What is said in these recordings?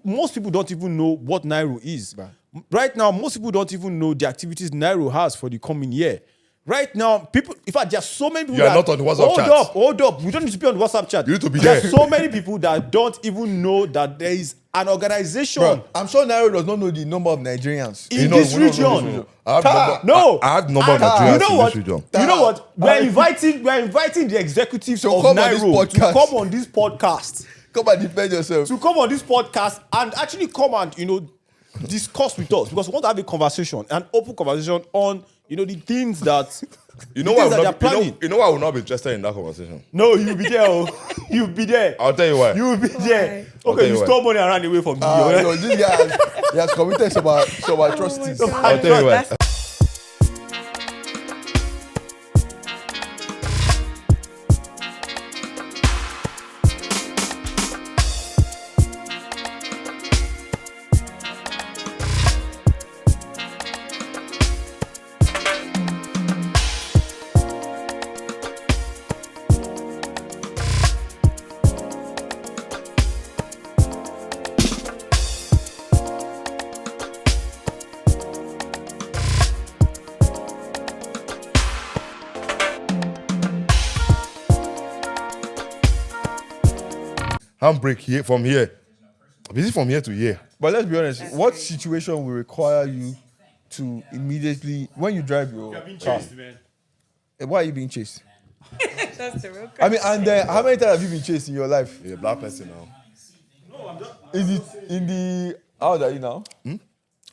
most people don't even know what Nairo is. Right now, most people don't even know the activities Nairo has for the coming year. Right now, people, in fact, there are so many people You are not on the WhatsApp chat. Hold up. We don't need to be on the WhatsApp chat. You need to be there. there. There are so many people that don't even know that there is an organization. Bro, I'm sure Nairo does not know the number of Nigerians in this region. I have number of Nigerians you know in what? this region. You know what? We're inviting the executives of Nairo to come on this podcast. Come and defend yourself. To come on this podcast and actually come and, discuss with us, because we want to have a conversation, an open conversation on, the things that You know why I will not be interested in that conversation? No, you'll be there. You'll be there. I'll tell you why. You'll be there. Okay, you stole money and ran away from me. No, this guy he has committed some atrocities. I'll tell you why. Handbrake here from here. Is it from here to here? But let's be honest, what situation will require you to immediately, when you drive your car, why are you being chased? That's the real question. I mean, and then how many times have you been chased in your life? You're a black person now. No, I'm just. Is it in the, how old are you now?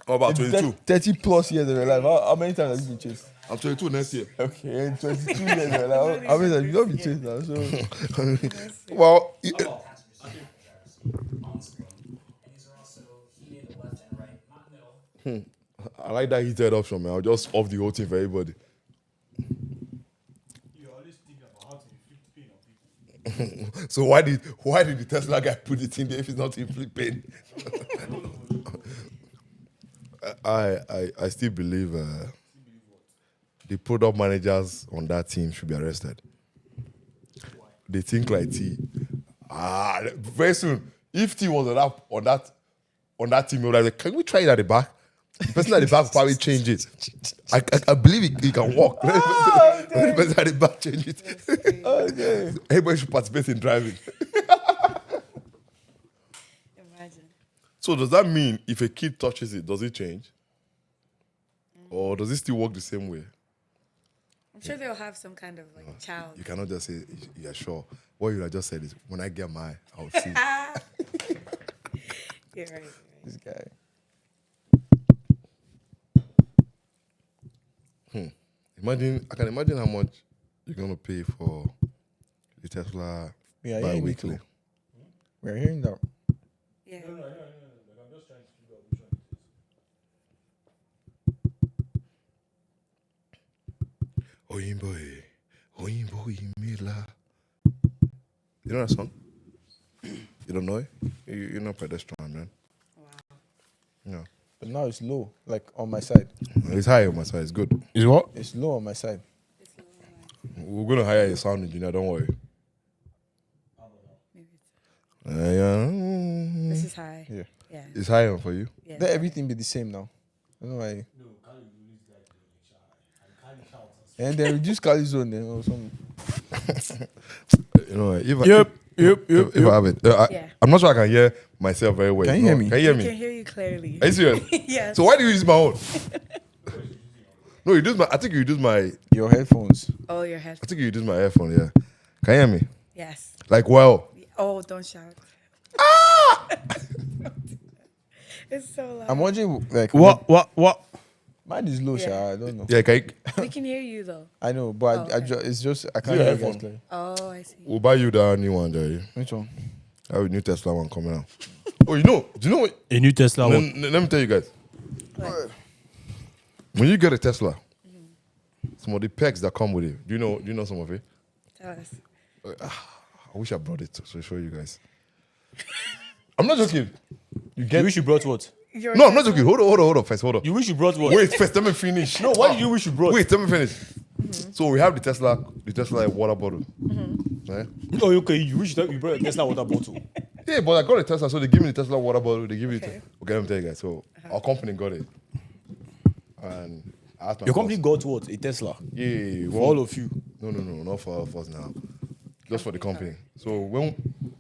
How about 22? 30 plus years of your life. How many times have you been chased? I'm 22 next year. Okay, 22 years of your life. How many times have you not been chased now? So, Well, I like that heated option, man. I'll just off the whole thing for everybody. You always think about how to inflict pain on people. So why did the Tesla guy put it in there if it's not inflict pain? I still believe the product managers on that team should be arrested. They think like T. Very soon, if T was on that team, we would have like, can we try it at the back? The person at the back will probably change it. I believe he can walk. The person at the back change it. okay. Everybody should participate in driving. Imagine. So does that mean if a kid touches it, does it change? Or does it still work the same way? I'm sure they'll have some kind of child. You cannot just say, yeah, sure. What you have just said is, when I get mine, I'll see. You're right. This guy. I can imagine how much you're going to pay for the Tesla Yeah, bi-weekly. We're hearing that. Yeah. No. I'm just trying to figure out which one it is. Oyinbo Imila. You know that song? You don't know it? You're not pedestrian, man. Wow. No. But now it's low, like on my side. It's high on my side. It's good. Is what? It's low on my side. We're going to hire a sound engineer. Don't worry. Maybe this is high. Yeah. Yeah. It's high for you. Yeah. Let everything be the same now. I don't know why. And then reduce Kali zone then or something. You know, if Yep. I have it. Yeah. I'm not sure I can hear myself very well. Can you hear me? Can you hear I can me? hear you clearly. Are you serious? Yes. So why do you use my own? No, you use my. I think you use my. Your headphones. Oh, your I head. think you use my earphone. Yeah. Can you hear me? Yes. Like well. Oh, don't shout. It's so loud. I'm wondering, like, What? mine is low, Yeah. Sha. I don't know. Yeah. Can you, We can hear you though. I know, but Oh, okay. it's just, I can't Yeah, hear you iPhone. guys clearly. Oh, I see. we'll buy you the new one, Jerry. Which one? I have a new Tesla one coming out. Oh, do you know what? A new Tesla one. Let me tell you guys. What? When you get a Tesla, some of the perks that come with it. Do you know some of it? Tell us. I wish I brought it to show you guys. I'm not joking. You You get wish you brought what? No, I'm not joking. Hold on, first. Hold on. You wish you brought what? Wait, first, let me finish. No, why do you wish you brought? Wait, let me finish. So we have the Tesla water bottle. Right? Oh, okay. You wish that you brought a Tesla water bottle. Yeah, but I got a Tesla, so they give me the Tesla water bottle. They give me Okay. okay, let me tell you guys. So our company got it, and I asked my Your boss, company got what? A Tesla. yeah, For all of you. No, not for all of us now. Just for the company. So when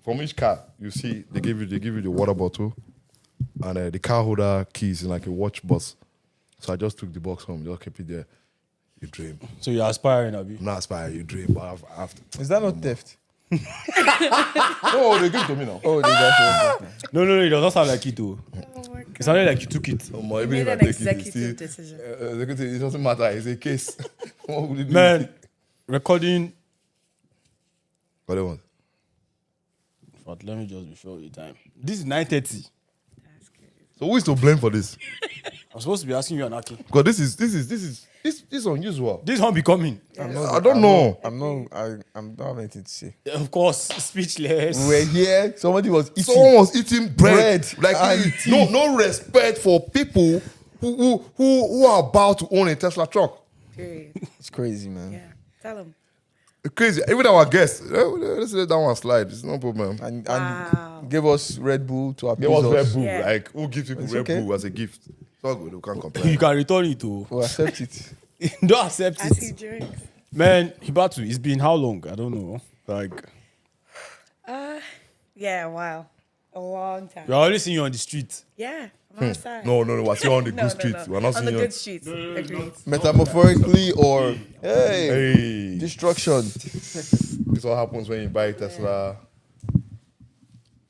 from each car, you see they give you the water bottle and the car holder keys in like a watch box. So I just took the box home, just kept it there. You dream. So you're aspiring, Abi. I'm not aspiring, you dream, but I've Is that not theft? no, they give it to me now. Oh, they got you. No, it does not sound like it, though. Oh my God. It sounded like you took it. Even made if I an take it, it's executive still- decision. executive, it doesn't matter. It's a case. What would you do? Man, recording. What do you want? But let me just be sure of the time. This is 9:30. That's crazy. So who is to blame for this? I'm supposed to be asking you an Aki. Because this is unusual. This won't be coming. I don't know. I'm not having anything to say. Of course, speechless. We were here. Somebody was eating. Someone was eating bread. Bread and tea. No respect for people who are about to own a Tesla truck. Period. It's crazy, man. Yeah. Tell him. Crazy. Even our guests. Let's let that one slide. It's no problem. And Wow. give us Red Bull to appease Give us Red us. Bull. Yeah. Like, who gives people It's Red okay. Bull as a gift? It's all good. We can't You complain. can return it, too. We'll accept it. Don't accept As he it. drinks. Man, Hibatu, it's been how long? I don't know. Like, Yeah, wow. A long time. we're always seeing you on the street. Yeah. I'm outside. No. We're still on the No, good no, streets. no. We're not on seeing the you. good streets. Agreed. Metaphorically or hey, Hey. destruction. This all happens when you buy a Tesla.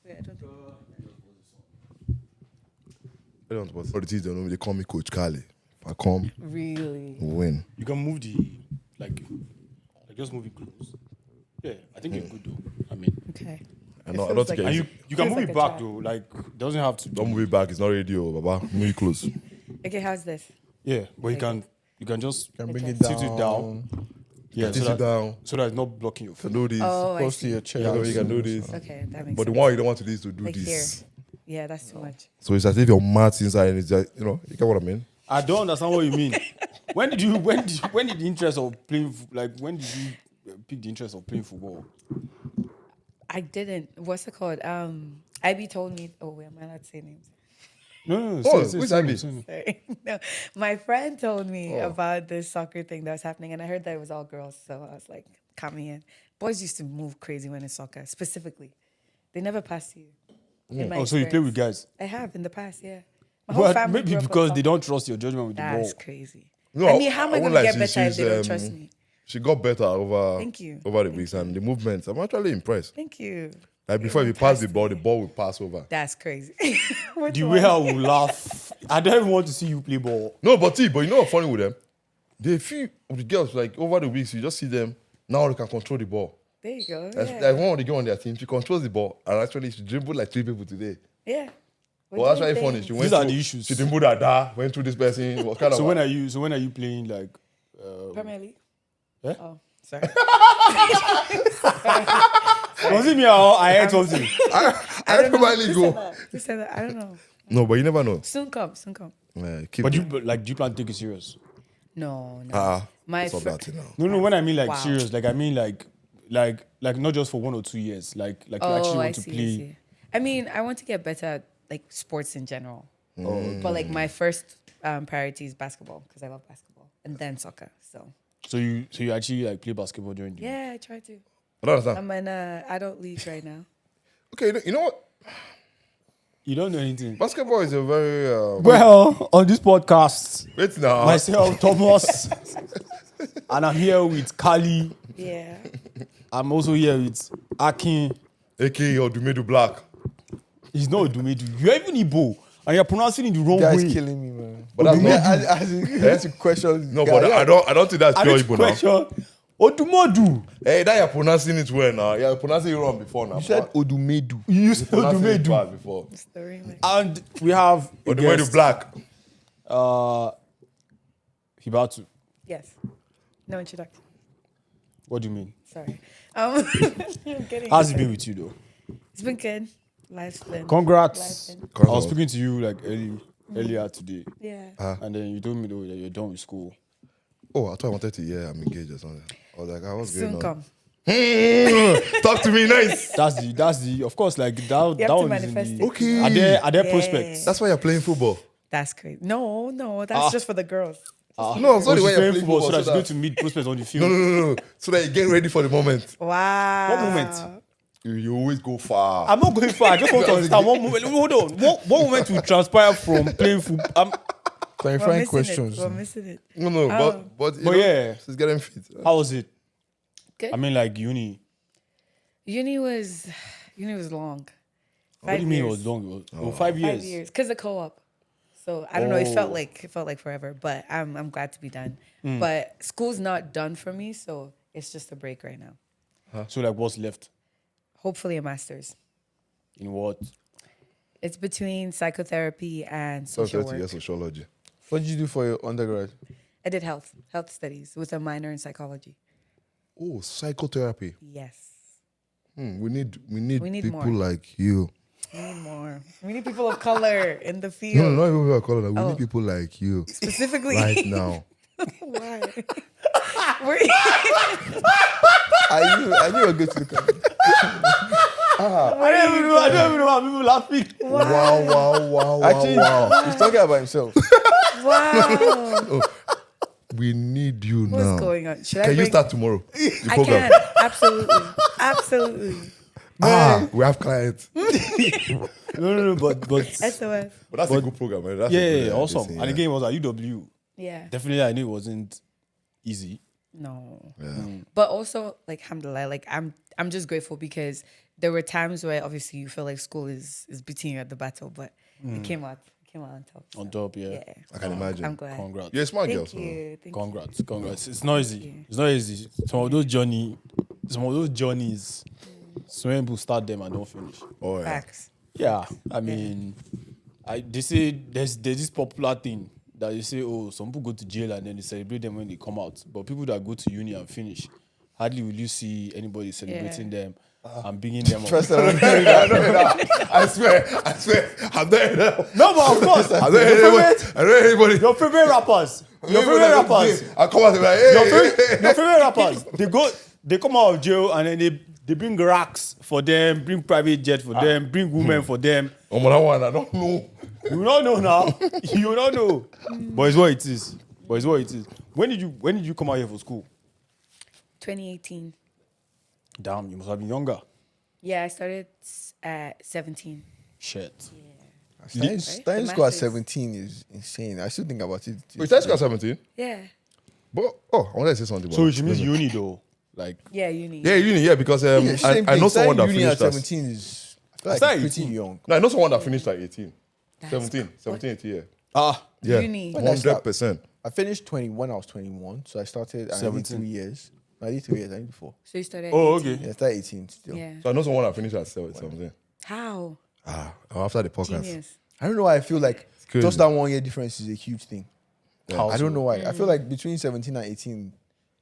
Yeah, I don't think- I don't know what it is. They call me Coach Kali. If I come, Really? we win. You can move the, like just move it close. Yeah, I think you're good, though. I mean, Okay. I It don't feels think like- and it's- you can Feels move like it a back, child. though. Like, doesn't have to. Don't move it back. It's not radio, Baba. Move it close. Okay, how's this? Yeah, but you can just Can bring Okay. it down. sit it down. Yeah, Sit it down. so that it's not blocking your You can foot. do this. Oh, I Close to see. your chest. You can do this. Okay, that makes But the sense. one you don't want to do is to do Like this. here. Yeah, that's too much. So it's as if your mat's inside and it's just, you get what I mean? I don't understand what you mean. when did the interest of playing when did you pick the interest of playing football? I didn't. What's it called? IB told me. Oh, wait, am I allowed to say names? No. Which IB? Sorry. No, my friend told me about this soccer thing that was happening, and I heard that it was all girls. So I was like, count me in. Boys used to move crazy when it's soccer, specifically. They never pass you. in my Oh, so you play with experience. guys? I have in the past, yeah. My whole But family maybe grew up with because they soccer. don't trust your judgment with the ball. That's crazy. No, I mean, how am I won't going to lie, get better if they don't trust me? She got better over Thank you. over the weeks and the movements. I'm actually impressed. Thank you. Like before you pass the ball will pass over. That's crazy. The way I will laugh, I don't even want to see you play ball. No, but you know what's funny with them? They feel of the girls like over the weeks you just see them now they can control the ball. There you go. Like Yeah. one of the girls on their team, she controls the ball and actually she dribbled like 3 people today. Yeah. We're Well, that's doing why funny. things. She went These are through, the issues. She dribbled that went through this person. What kind of So when are you playing like? Premier League? Eh? Oh, sorry. Was it me or I heard something? I don't really Who go. said that? Who said that? I don't know. No, but you never know. Soon come, soon come. Keep But do you plan to take it serious? No, no. my fr- that thing now. No. When I mean like Wow. serious, like I mean like not just for 1 or 2 years. Like you Oh, actually I want to see, play. I see. I mean, I want to get better at like sports in general. But like my first priority is basketball because I love basketball, and then soccer. So So you actually like play basketball during the yeah, I try to. I don't understand. I'm in a adult league right now. Okay, you know what? You don't know anything. Basketball is a very Well, on this podcast, wait now. myself, Thomas, and I'm here with Kali. Yeah. I'm also here with Akin. AKA or Dumedu Black. He's not Odumedu. You're even Igbo, and you're pronouncing it the wrong Guys way. killing me, man. But that's not That's a question. no, but I don't think that's I pure need to Igbo now. question. Odumodu. Hey, that you're pronouncing it well now. You're pronouncing it wrong before now. You said Odumedu. You used pronouncing it Odumedu. bad before. Story like And we have a Odumedu guest, Black. Hibatu. yes. No introduction. What do you mean? Sorry. I'm getting How's it been with you though? It's been good. Life's been. Congrats. Life's been. I was speaking to you like earlier today, Yeah. and then you told me though that you're done with school. Oh, I thought I wanted to hear I'm engaged or something. I was like, what's going Soon on? come. Talk to me nice. That's the of course like that You have that to one is manifest in it. the, Okay. are there Yeah. prospects? That's why you're playing football. That's crazy. No, that's just for the girls. No, I'm sorry. She's Why you're playing playing football so that so she's going to meet prospects on the field. No. So that you get ready for the moment. Wow. What moment? You always go far. I'm not going far. I just want to understand one moment. Hold on. What moment will transpire from playing football? We're Clarifying missing questions. it. We're missing it. No, but you know, yeah. she's getting fit. How was it? Good. I mean, like uni. Uni was long. What do you mean it was long? It was 5 years. 5 years, because the co-op. So I don't know. It felt Oh. like forever, but I'm glad to be done. Mm. But school's not done for me, so it's just a break right now. So like, what's left? Hopefully a master's. In what? It's between psychotherapy and social Social work. sociology. What did you do for your undergrad? I did health studies with a minor in psychology. Oh, psychotherapy. Yes, We need need people more. like you. we need more. We need people of color in the No, field. not even people are calling. We Oh. need people like you Specifically, right now. Why? I knew you were good to the company. I don't even know how people laughing. Wow. Actually, he's talking about himself. Wow. We need you What's now. going on? Should I Can you bring- start tomorrow? The I program. can. Absolutely. We have clients. No, but SOS. But that's a good program, man. That's a yeah, good, awesome. thing, And again, it was at UW. Yeah. Definitely, I knew it wasn't easy. No. Yeah. But also, like, alhamdulillah, like I'm just grateful because there were times where obviously you feel like school is beating you at the battle, but it came out on top. On so, top, yeah. I can imagine. I'm glad. Congrats. You're a smart girl, Thank so. you. Thank you. Congrats. It's not easy. It's not easy. Some of those journeys, some people start them and don't finish. Oh, yeah. Facts. Yeah, I mean, they say there's this popular thing that you say, oh, some people go to jail and then they celebrate them when they come out. But people that go to uni and finish, hardly will you see anybody celebrating them and bringing them up. First time I'm hearing that. I swear. I'm there. No, but of course, I don't hear anybody. your favorite rappers, I come out and be like, hey. your favorite rappers, they come out of jail and then they bring racks for them, bring private jet for them, bring women for them. Oh, that one, I don't know. You don't know now. You don't know. But it's what it is. When did you come out here for school? 2018. Damn, you must have been younger. Yeah, I started at 17. Shit. Starting The school at masters. 17 is insane. I still think about it. Wait, that's got 17. Yeah. But, I wanted to say something about So which means uni though. Like Yeah, uni. Yeah, uni, yeah, because Same I know thing. someone that Starting uni finished at as 17 is I feel like Started pretty 18. young. No, I know someone that finished at 18. That's 17, 18, yeah. yeah. Uni. When I start- 100%. I finished 20 when I was 21, so I started. I did 17. 3 years. No, I did 3 years. I did 4. So you started at Oh, 18. okay. Yeah, I started 18 still. Yeah. So I know someone that finished at 17. How? After the podcast. Genius. I don't know why I feel like crazy. just that 1 year difference is a huge thing. How I don't so? know why. I feel like between 17 and 18,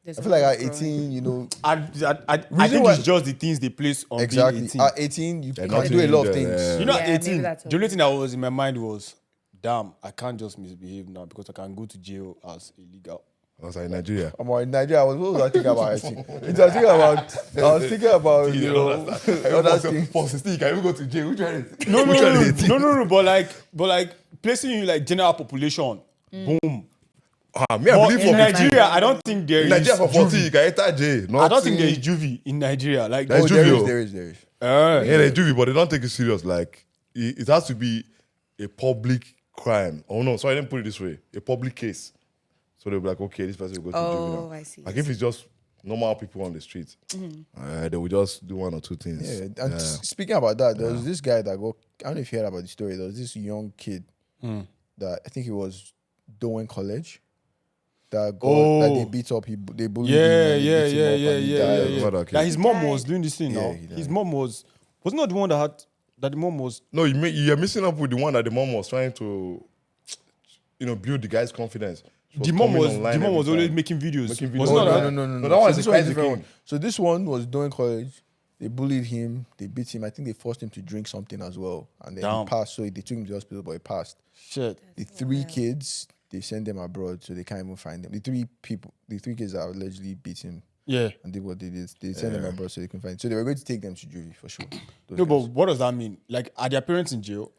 There's I feel like a lot at growing. 18, you know, I Reason think why- it's just the things they place on exactly. being 18. At 18, you can not do a lot of in things. there. You know, Yeah, at maybe 18, that's the only thing that was in my mind was, damn, I can't just misbehave now because I can go to jail as illegal. I was like, Nigeria. I'm in Nigeria. What was I thinking about? Actually, I was thinking about you know other things. For 16, you can even go to jail. Which one is No, but like placing you in like general population, boom. Me, I But believe in for Nigeria, I don't think there in is. Nigeria for 40, juvie. you can enter jail. I don't think there is juvie in Nigeria. Like, There is Oh, there juvie, is, oh. there is, there is. Yeah, there's juvie, but they don't take it serious. Like, it has to be a public crime. Oh, no, sorry, I didn't put it this way. A public case. So they'll be like, okay, this person will go to jail. Oh, now. I see. Like, if it's just normal people on the street, they will just do 1 or 2 things. Yeah, and speaking about that, there was this guy that got. I don't know if you heard about the story. There was this young kid that I think he was doing college. That they beat up. They bullied him. and they beat him up and he died. yeah. Mother kid. That his mom died. was doing this thing Yeah, now. he died. His mom wasn't that the one that the mom was. No, you're missing up with the one that the mom was trying to, build the guy's confidence. She The mom coming was online every always time. making videos. Making Was videos. it not Oh, that? No, that one is this a one is crazy different thing. one. So this one was doing college. They bullied him. They beat him. I think they forced him to drink something as well, and then Damn. he passed. So they took him to the hospital, but he passed. Shit. The 3 kids, they sent them abroad, so they can't even find them. The 3 kids that allegedly beat him, Yeah. and did what they did. They sent them abroad so they can find. So they were going to take them to juvie for sure. Those No, but guys. what does that mean? Like, are their parents in jail?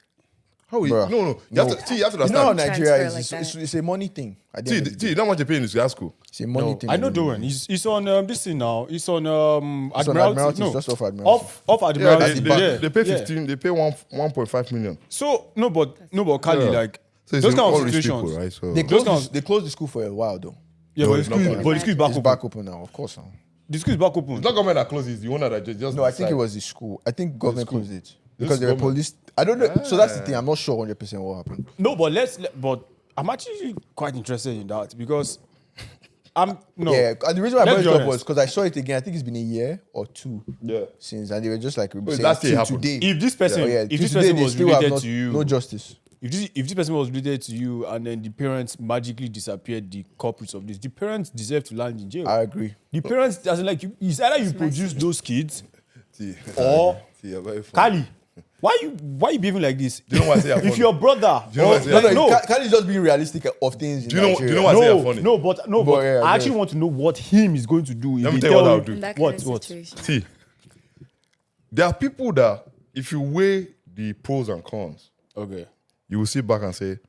How we? Bruh. No. You have to You know how understand. Nigeria Transfer is? like It's a money thing. At the end of the See, day. you know how much they pay in this school. It's a money thing. I at know the end of the Doan. day. He's on this thing now. He's on It's on Admiralty. Admiralty, No, it's just off Admiralty. off Yeah, Admiralty. they pay Yeah. 15. They pay 1.5 million. So no, but Kali, Yeah. like So it's those kind all of rich situations. people, right? So They closed the school for a while though. Yeah, No, but it's the not school, gonna but the school is back It's open. back open now, of course. Now. The school is back open. it's not government that closes. The owner that just. No, I think it was the school. I think government school. closed it because they were government. police. I don't know. So that's the thing. I'm not sure 100% what happened. No, but but I'm actually quite interested in that because I'm no. Yeah, and the reason why I Let's brought be it up honest. was because I saw it again. I think it's been a year or two Yeah. since, and they were just like saying, last year it "Till happened." today. If this person, Yeah, if till this today, person they was still have related to you, no justice. if this person was related to you, and then the parents magically disappeared, the culprits of this, the parents deserve to land in jail. I agree. The parents doesn't like you. It's either you produce those kids See, or you're very funny. Kali. Why you behaving like this? Do you know why I say I'm If funny? your brother, Do you know why I say No, I'm no, no, Kali is just being realistic of things. In Do you know Nigeria. why I say I'm funny? but yeah, I I actually guess. want to know what him is going to do. If Let me they tell you what tell I'll you- do. In that What? kind of What? situation. See, there are people that if you weigh the pros and cons, Okay. you will sit back and say,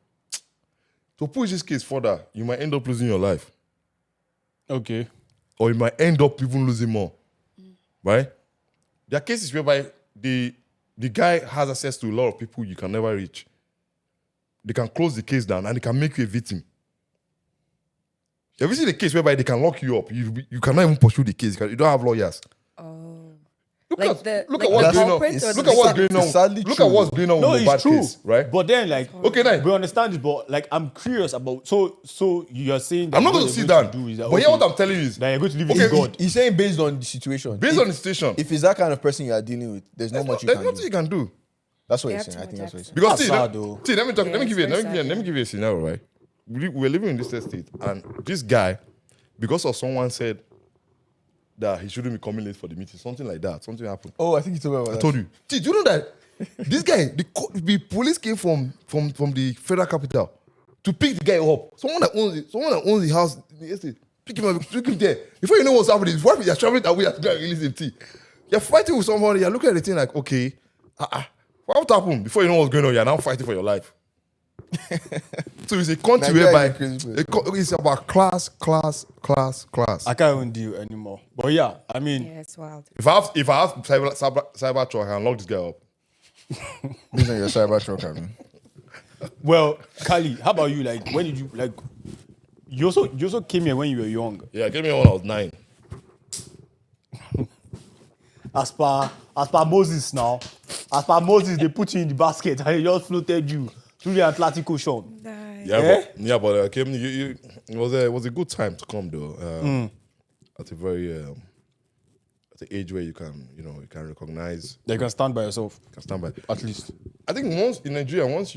to push this case further, you might end up losing your life. Okay. Or you might end up even losing more. Right? There are cases whereby the guy has access to a lot of people you can never reach. They can close the case down and they can make you a victim. Have you seen the case whereby they can lock you up? You cannot even pursue the case. You don't have lawyers. Oh. Look Like at, the- look like at what's the going on. culprit or Look the at what's victim? going on. It's sadly Look true. at what's going on No, with the it's bad true. case, right? But then, like, Okay, now we understand this, but like, I'm curious about. So you're saying that I'm not what going to you're sit going down. to do is that, But here, what I'm telling you is, that you're going to leave Okay, it to God. He's saying based on the situation. based on the situation, If it's that kind of person you are dealing with, there's not much you there's can nothing do. you can do. That's what They he's have saying. too I think much that's what he's saying. Because That's see, sad, though. let me talk. Yeah, let me give you. it's Let me very give you. Let me give you a scenario, right? We're living in this estate, and this guy, because of someone said that he shouldn't be coming late for the meeting, something like that. Something happened. Oh, I think you told me about I that. told you. See, do you know that this guy, the police came from the federal capital to pick the guy up. Someone that owns the house in the estate. Pick him up, took him there. Before you know what's happening, his wife is traveling away to go and release him. You're fighting with somebody, you're looking at the thing like, okay, what happened? Before you know what's going on, you're now fighting for your life. So it's a country Nigeria whereby is a crazy place. it's about class. I can't even deal anymore. But yeah, I mean, Yeah, it's wild. If I have cyber truck, I can lock this guy up. Based on your cyber truck, I mean. well, Kali, how about you? Like, when did you like? You also came here when you were young. Yeah, give me when I was 9. As per Moses now, as per Moses, they put you in the basket and they just floated you through the Atlantic Ocean. Nice. But I came. It was a good time to come though. At a very at the age where you can recognize, You can stand by yourself, you can stand by. at least. I think once in Nigeria, once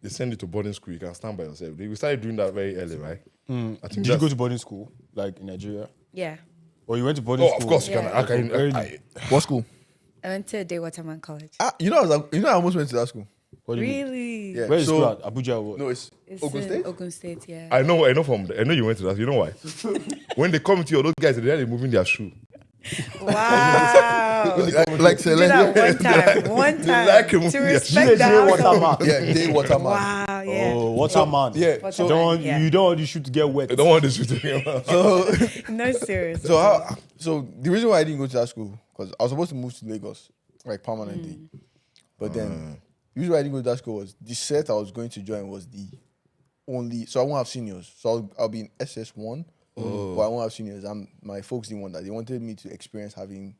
they send you to boarding school, you can stand by yourself. We started doing that very early, right? I think Did you go to boarding school, like in Nigeria? Yeah. Or you went to boarding Oh, school? of course you Yeah. can. What school? I went to Day Waterman College. I almost went to that school. What do you mean? Really? Yeah. Where is So- school at? Abuja or what? No, it's It's Ogun in State. Ogun State, yeah. I know you went to that. You know why? When they come to you, those guys they're moving their shoe. like Wow. like Do that Celeste. one time like to removing their respect Day the household. Waterman. Yeah, Day Waterman. Wow, yeah. Oh, Waterman. Yeah. Waterman, So, yeah. You don't want the shoe to get wet. They don't want this shoe to be. No, serious. so the reason why I didn't go to that school because I was supposed to move to Lagos like permanently, but then the reason why I didn't go to that school was the set I was going to join was the only. So I won't have seniors. So I'll be in SS1, but I won't have seniors. My folks didn't want that. They wanted me to experience having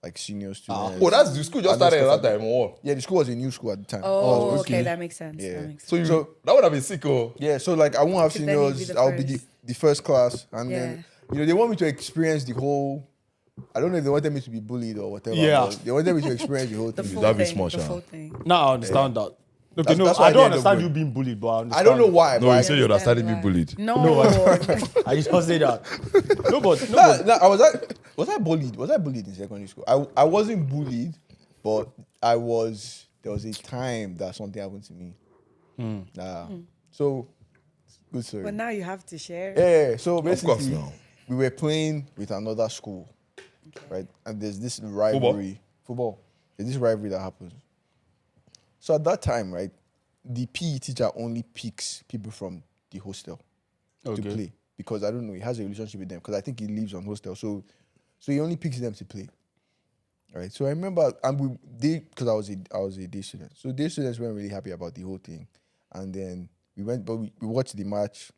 like senior students. Oh, that's the school just started at that time. Or what? Yeah, the school was a new school at the time. Oh, okay, that makes sense. Yeah. That makes So sense. that would have been sick. Oh, Yeah, so like I won't have So then you'd be seniors. the I'll be first. the first class, and Yeah. then they want me to experience the whole. I don't know if they wanted me to be bullied or whatever. Yeah. but they wanted me to experience the whole The thing. full That'd be thing. small, The Sha. full thing. Now I understand that. Okay, That's why I I don't didn't end up understand you going. being bullied, but I understand. I don't know why. no, but you I- say you'd have started being Why? bullied. No. I just say that. No, but I was I bullied? Was I bullied in secondary school? I wasn't bullied, but I was. There was a time that something happened to me. So good story. But now you have to share. Yeah. So Of course, basically, no. we were playing with another school, right? And there's this rivalry. Football. There's this rivalry that happens. So at that time, right, the PE teacher only picks people from the hostel to play because I don't know, he has a relationship with them because I think he lives on hostel. So he only picks them to play. Right. So I remember, and because I was a day student. So day students weren't really happy about the whole thing, and then we watched the match.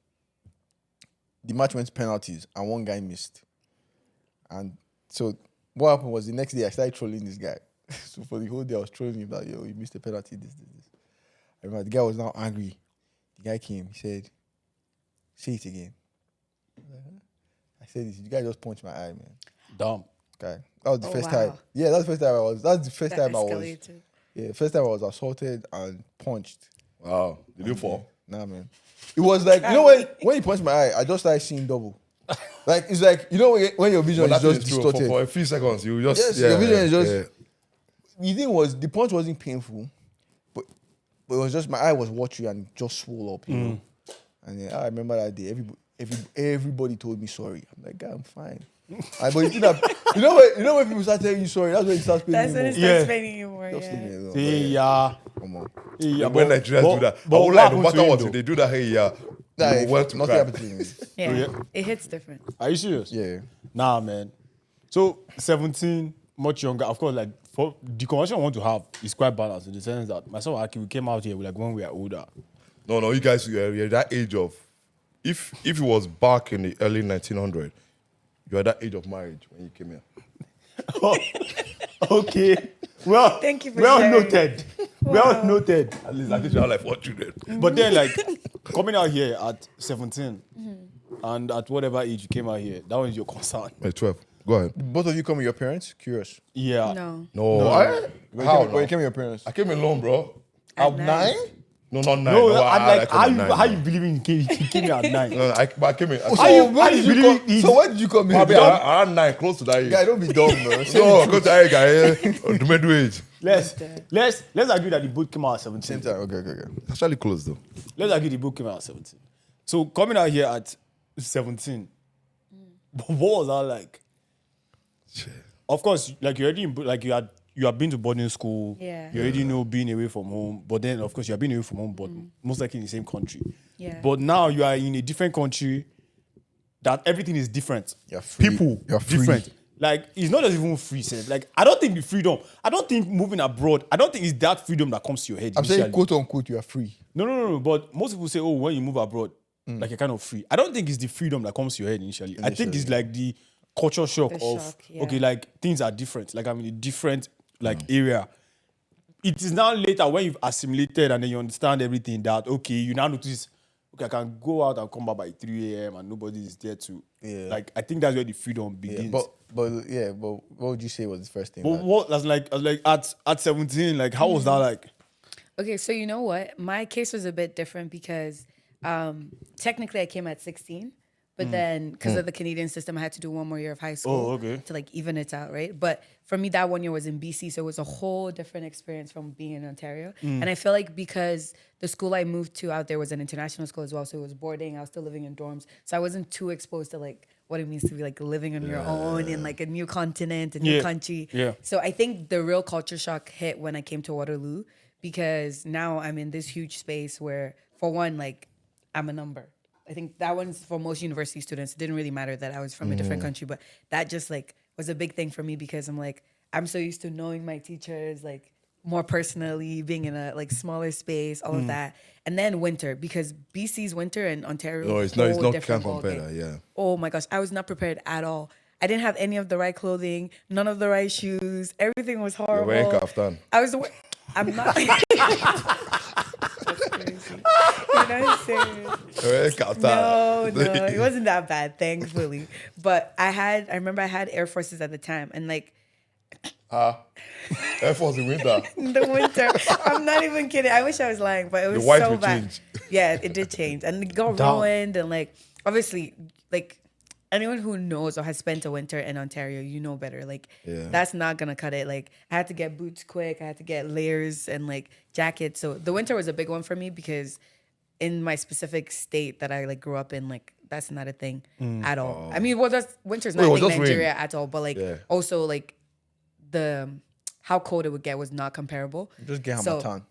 The match went to penalties, and one guy missed. And so what happened was the next day I started trolling this guy. So for the whole day I was trolling him that, yo, you missed a penalty, this. I remember the guy was now angry. The guy came, he said, say it again. I said this, the guy just punched my eye, man. Damn. Guy. That was the first time. Yeah, that's the first time I was. That's the first time I was. Yeah, first time I was assaulted and punched. Wow. Did you fall? Nah, man. It was like, you know, when he punched my eye, I just started seeing double. Like, it's like, you know, when your vision is just distorted. For a few seconds, you just... Yes, your vision is just... The thing was, the punch wasn't painful, but it was just, my eye was watery and just swole up, you know. And then I remember that day, everybody told me sorry. I'm like, God, I'm fine. But you think that, you know when people start telling you sorry, that's when you start paying That's when it starts paying you more, Just leave me alone. Come on. When Nigerians do that, I would like, no matter what, if they do that, Nothing happened to me. Yeah, it hits different. Are you serious? Yeah. Nah, man. So 17, much younger. Of course, like for the conversation I want to have is quite balanced in the sense that myself and Aki, we came out here like when we are older. No, you guys, you're that age of... If it was back in the early 1900s, you're at that age of marriage when you came here. Oh, okay. Well, thank you for well sharing. noted. Well noted. At least I think you have like 4 children. But then, like, coming out here at 17 and at whatever age you came out here, that was your concern. Wait, 12. Go ahead. Both of you come with your parents? Curious. Yeah. No. No. How? When you came with your parents? I came alone, bro. At 9? No, not 9. No, No, I'm like, I came at how 9, you believing he came here at 9? No, I came in. How when you believe he's- so when did you come here? Probably around 9, close to that age. Guy, don't be dumb, bro. No, go to that guy. The middle age. Let's agree that the book came out at 17. Same time. Okay. It's actually close though. Let's agree the book came out at 17. So coming out here at 17, what was that like? Shit. Of course, like you already you have been to boarding school. Yeah. You already know being away from home. But then of course you have been away from home, but most likely in the same country. Yeah. But now you are in a different country that everything is different. You're free. People You're free. different. Like it's not just even free, sef. Like I don't think the freedom. I don't think moving abroad. I don't think it's that freedom that comes to your head. I'm saying, initially. quote unquote, you are free. No. But most people say, oh, when you move abroad, like you're kind of free. I don't think it's the freedom that comes to your head initially. I think it's like the culture shock The of shock, yeah. okay, like things are different. Like I'm in a different area. It is now later when you've assimilated and then you understand everything that okay, you now notice okay, I can go out and come back by 3 a.m. and nobody is there to like I think that's where the freedom begins. But what would you say was the first thing? But what I was like at 17, like how was that like? Okay, so you know what? My case was a bit different because technically I came at 16, but then because of the Canadian system, I had to do 1 more year of high school okay. to like even it out, right? But for me, that 1 year was in BC, so it was a whole different experience from being in Ontario. And I feel like because the school I moved to out there was an international school as well, so it was boarding. I was still living in dorms, so I wasn't too exposed to like what it means to be like living on your own in like a new continent, a new country. Yeah. So I think the real culture shock hit when I came to Waterloo because now I'm in this huge space where, for one, like I'm a number. I think that one's for most university students. It didn't really matter that I was from a different country, but that just like was a big thing for me because I'm like, I'm so used to knowing my teachers like more personally, being in a like smaller space, all of that. And then winter, because BC's winter and Ontario. No, it's whole not, different can't compare ballgame. that, yeah. Oh my gosh, I was not prepared at all. I didn't have any of the right clothing, none of the right shoes. Everything was horrible. You're wearing kaftan. I'm not. That's crazy. You're not serious. You're wearing kaftan. No, it wasn't that bad, thankfully. But I remember I had Air Forces at the time, and like Air Force in winter. in the winter, I'm not even kidding. I wish I was lying, but it was The white so will bad. change. Yeah, it did change, and it got ruined, and like obviously, like anyone who knows or has spent a winter in Ontario, you know better. Like that's not gonna cut it. Like I had to get boots quick. I had to get layers and like jackets. So the winter was a big one for me because in my specific state that I like grew up in, like that's not a thing at all. I mean, winter's Wait, it not was a thing just in Nigeria rain. at all, but like Yeah. also like the how cold it would get was not comparable. Just get So- Hamatan.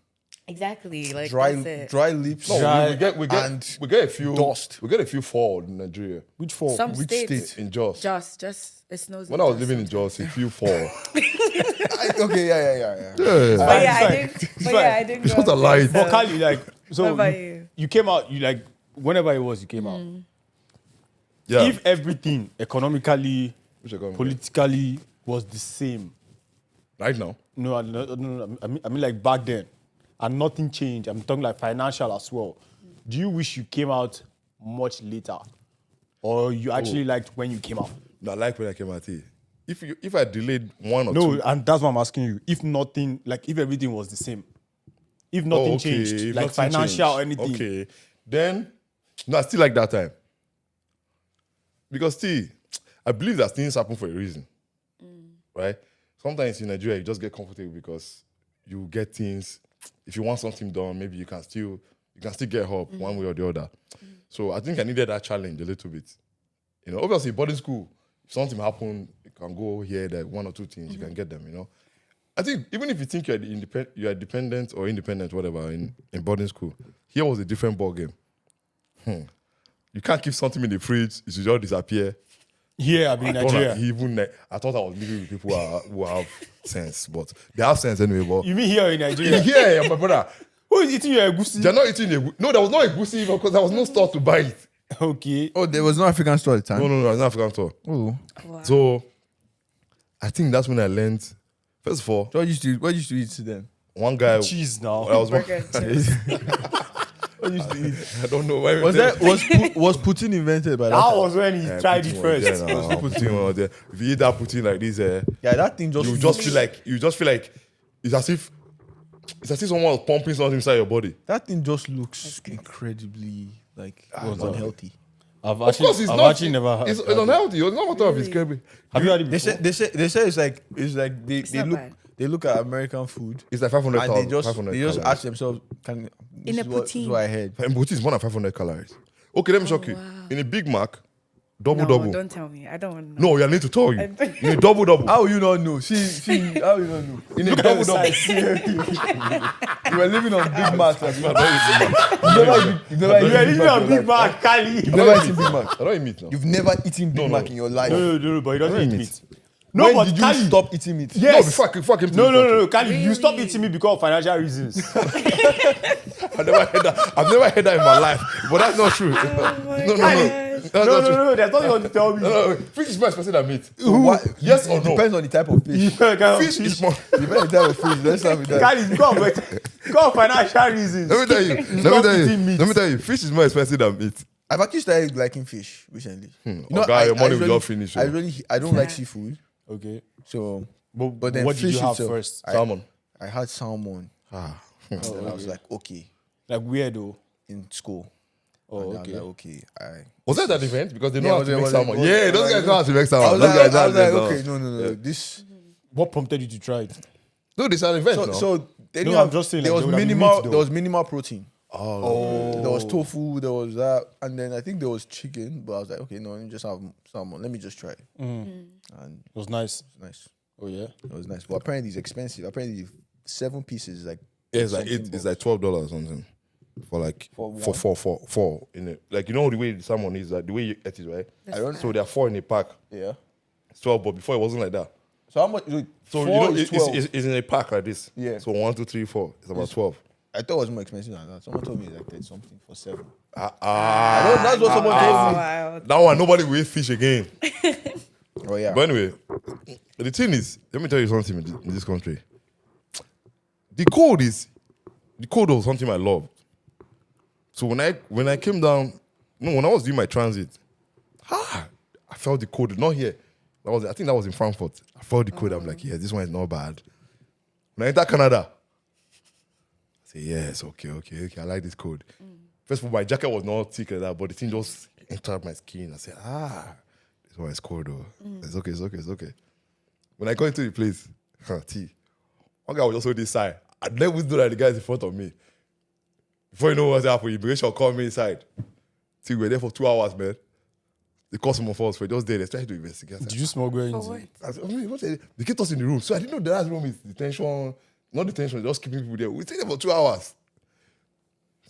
Exactly, like that's it. Dry lips. No, Dry we get a few dust. We get a few fall in Nigeria. Which fall? Some Which states, state? In Jos. just it snows. When I was living in Jos, a few fall. Okay, yeah. But yeah, I fine. didn't. But yeah, I didn't. It's go not a up lie. there, But so- Kali, like, so What about you? you came out, you like, whenever it was, you came out. Yeah. If everything economically, Which I got- politically was the same, right now. no, I mean like back then, and nothing changed. I'm talking like financial as well. Do you wish you came out much later, or you actually liked when you came out? No, I like when I came out here. If I delayed one or No, two. and that's what I'm asking you. If nothing, like if everything was the same, if nothing changed, if like nothing financial or changed. anything. Okay. Then, no, I still like that time. Because still, I believe that things happen for a reason. Right? Sometimes in Nigeria, you just get comfortable because you get things. If you want something done, maybe you can still get help one way or the other. So I think I needed that challenge a little bit. You know, obviously boarding school, if something happen, you can go here, like one or two things, you can get them, you know. I think even if you think you are dependent or independent, whatever, in boarding school, here was a different ball game. You can't keep something in the fridge, it should just disappear. Here, I mean Nigeria. I thought I was living with people who have sense, but they have sense anyway. But You mean here in Nigeria? yeah, my brother, Who is eating your egusi? they're not eating no, there was no egusi because there was no store to buy it. Okay. Oh, there was no African store at the time. No, it's not African store. Oh, Wow. So I think that's when I learned. First of all, so what used to eat then? one guy. Cheese now. I was Burger and chips. What used to eat? I don't know. Why Was Putin invented by that? That time? was when he tried it first. Poutine was there. If you eat that poutine like this, Yeah, that thing just you just feel like it's as if someone was pumping something inside your body. that thing just looks incredibly like unhealthy. I've Of course, it's I've not. actually never had It's had it. unhealthy. It's not matter of it's scary. Have you had it They before? say it's like they not look bad. they look at American food It's like 500,000. and they just 500 ask themselves, can In this a is what poutine. I heard. And poutine is more than 500 calories. Okay, let me shock you. wow. In a Big Mac, No, double. don't tell me. I don't want to know. No, I need to tell you. I- In a double. How you not know? See, how you not know? In a Look at double. the size. You were living on Big Macs. Like, I don't eat Big Mac. you've never You are eating a Big Mac, Kali. You've never eaten Big Mac. I don't eat meat now. You've never eaten Big No, Mac no. in your life. No, but he doesn't Don't eat eat meat. meat. No, When but did you Kali, stop eating meat? Yes. No, before I came to No, this country. Kali, you stop Really? eating meat because of financial reasons. I've never heard that in my life. But that's not true. Oh my No. gosh. That's not true. No, that's not what you tell me. No. Fish is more expensive than meat. What? Yes or no? Depends on the type of fish. Fish is more. Depends on the type of fish. Let's start with that. Kali, because of financial reasons. Let me tell you. Stop eating meat. Let me tell you. Fish is more expensive than meat. I've actually started liking fish recently. Your money will just finish. I don't like seafood, Okay. so But then what did you fish have itself, first? Salmon. I had salmon. And then I was like, okay, Like weird though. in school. Oh, And okay. I was like, okay, Was that an event? Because they Yeah, know how was to it- make was it- salmon. was Yeah, it- those was guys it- know how to make I salmon. was Those like, guys know how to make okay, salmon. no. This What prompted you to try it? No, this is an event. so no? so they No, didn't I'm have, just saying, there like, was there would have been minimal meat, though. there was minimal protein. Oh. There was tofu, there was that, and then I think there was chicken. But I was like, okay, no, let me just have salmon. Let me just try it. And It was nice. it's nice. Oh yeah. It was nice. But apparently it's expensive. Apparently 7 pieces is like Yeah, it's like something it's like $12 or something for like For four in it. Like, you know the way the salmon is, like the way you eat it, right? That's I don't- So there are 4 in a pack. yeah. It's 12, but before it wasn't like that. So how much? So So you 4 know is 12. it's in a pack like this. Yeah. So 1, 2, 3, 4. It's about 12. I thought it was more expensive than that. Someone told me like 30 something for 7. Ah, That's what someone told me. Wow. that one nobody will eat fish again. Oh yeah. But anyway, the thing is, let me tell you something in this country. The code was something I loved. So when I came down, when I was doing my transit, I felt the code. Not here. I think that was in Frankfurt. I felt the code. I'm like, yeah, this one is not bad. When I entered Canada, I say, yes, okay. I like this code. First of all, my jacket was not thick like that, but the thing just entered my skin. I said, this one is cold though. It's okay. When I got into the place, one guy was just on this side. I never knew that the guy is in front of me. Before you know what's happening, immigration called me inside. We were there for 2 hours, man. they call someone for us. We're just there. They're trying to investigate. Did you smuggle For anything? what? They kept us in the room. So I didn't know the last room is detention. Not detention, just keeping people there. We stayed there for 2 hours.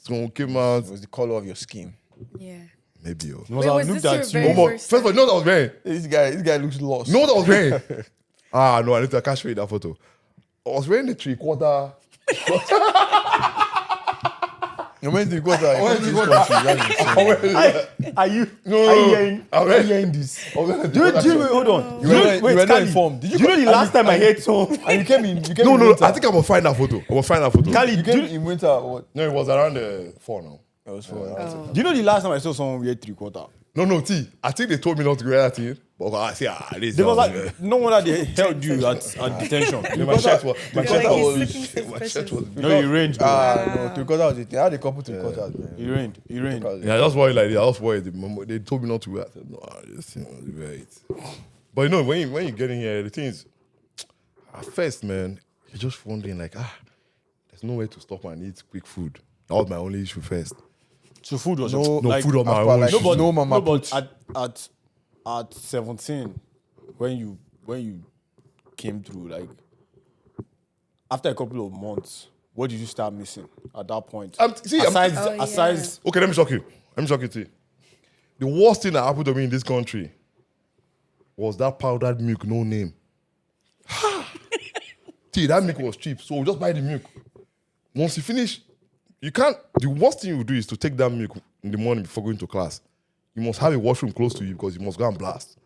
Someone came out. It was the color of your skin. Yeah. Maybe. You must Wait, have was looked this at your you. very But first first of all, you know what I was wearing? This guy looks lost. You know what I was wearing? No, I can't show you that photo. I was wearing the 3/4. You went to Ecuador. Are you? No, Are you hearing? I Are went- you hearing this? I was wearing the Do you 3/4. wait, hold on? You were not- you were not Kali, informed. Did you do you know go- the last time I heard song? And you came in. You came No, in no, winter. I think I will find that photo. I will find that photo. Kali, You do came you, in winter. Or what? No, it was around 4 now. It was for. Oh. do you know the last time I saw someone wear 3/4? No, T. I think they told me not to wear that thing. But I say, this They was sounds like, no wonder they held you at detention. my shirt was, my You're shirt like, he's was, looking my shirt suspicious. was. No, you range, bro. No, 3/4 was it. They had a couple 3/4, man. You rained. You rained. Yeah, I just worried like that. I was worried. They told me not to wear. I said, no, I just wear it. But you know, when you get in here, the thing is, at first, man, you're just wondering like, there's no way to stop and eat quick food. That was my only issue first. So food was No, No like, food on my after, own. like, issue. but, no mama but put. at 17, when you came through, like after a couple of months, what did you start missing at that point? Aside, Oh, yeah. aside, Okay, let me shock you. T. The worst thing that happened to me in this country was that powdered milk, no name. T, that milk was cheap, so we just buy the milk. Once you finish, you can't. The worst thing you do is to take that milk in the morning before going to class. You must have a washroom close to you because you must go and blast.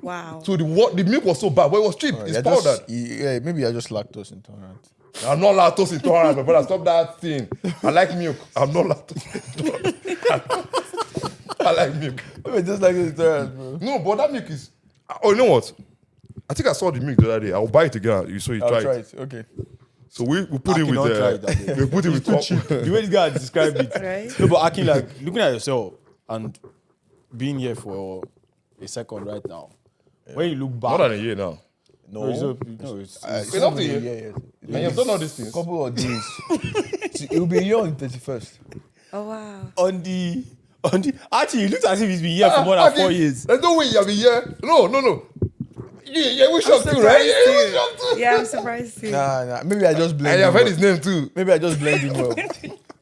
Wow. So the milk was so bad, but it was cheap. It's You're powdered. yeah, maybe you're just lactose intolerant. I'm not lactose intolerant, my brother. Stop that thing. I like milk. I'm not lactose intolerant. I like milk. Maybe just like intolerant, bro. No, but that milk is. Oh, you know what? I think I saw the milk the other day. I'll buy it again. So you I'll try try it. it. Okay. So we put it I with cannot try it that day. we put it with the way this guy described it. Right? No, but acting like looking at yourself and being here for a second right now. When you look more back, than a year now. no, it's, No. it's It's up to you. Yeah. And you've done all these things. Couple of days. See, it will be a year on the 31st. Oh wow. on the actually it looks as if he's been here for more than 4 years. There's no way you have been here. No. Yeah, we shocked too, right? Yeah, we shocked too. Yeah, I'm surprised too. Nah. Maybe I just blend And him you've heard well. his name too. Maybe I just blend him well.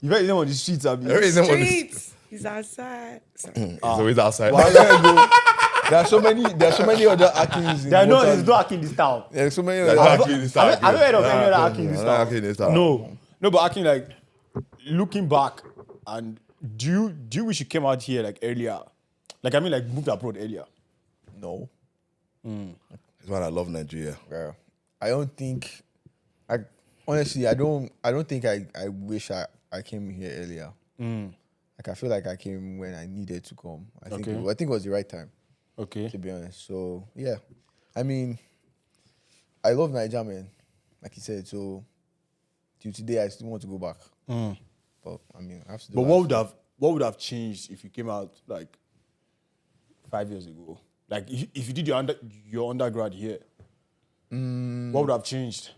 You heard his name on the streets, I mean. I heard his name on the- Streets. He's outside. He's always outside. Well, there you go. There are so many other Akins in There are no, Waterloo. there's no acting this town. There's so many Like, other Akin this time. I've never heard of any other acting this Nah, town. Akin this time. No, but acting like looking back, and do you wish you came out here like earlier? Like I mean, like moved abroad earlier. No. That's why I love Nigeria. Girl. I don't think honestly I don't think I wish I came here earlier. Like I feel like I came when I needed to come. I think it was the right time, Okay. to be honest. So yeah. I mean, I love Nigeria, man. Like you said, so till today I still want to go back. But I mean I have to do But what what would have changed if you came out like 5 years ago? Like if you did your undergrad here, what would have changed?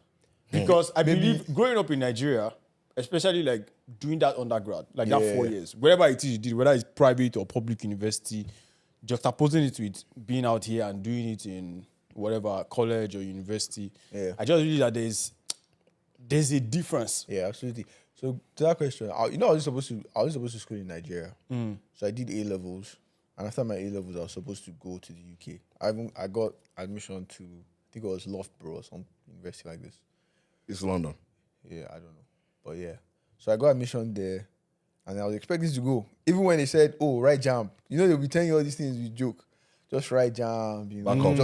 Because I believe growing up in Nigeria, especially like doing that undergrad, like that 4 years, wherever it is you did, whether it's private or public university, juxtaposing it with being out here and doing it in whatever college or university, I just realized that there's a difference. Yeah, absolutely. So to that question, I was supposed to school in Nigeria. So I did A levels, and after my A levels, I was supposed to go to the UK. I got admission to, I think it was Loughborough or some university like this. It's London. Yeah, I don't know, but yeah. So I got admission there, and I was expecting to go. Even when they said, "Oh, write jam," they'll be telling you all these things with joke. Just write jam,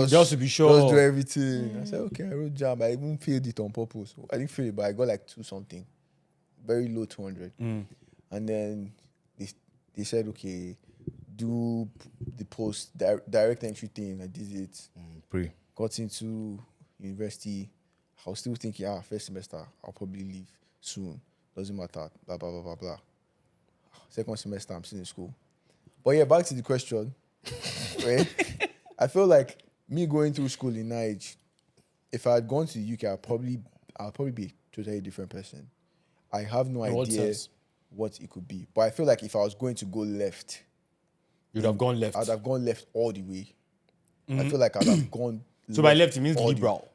Just to be sure. Just do everything. I said, okay, I wrote jam. I even failed it on purpose. I didn't fail it, but I got like 2 something. Very low 200. And then they said, okay, do the post direct entry thing. I did it. Pre. Got into university. I was still thinking, first semester, I'll probably leave soon. Doesn't matter. Blah, blah, blah, blah, blah. Second semester, I'm still in school. But yeah, back to the question. Right? I feel like me going through school in Nigeria, if I had gone to the UK, I'll probably be a totally different person. I have no In what idea sense? what it could be. But I feel like if I was going to go left, You'd have gone left. I'd have gone left all the way. I feel like I'd have gone. So by left, it means all the- liberal.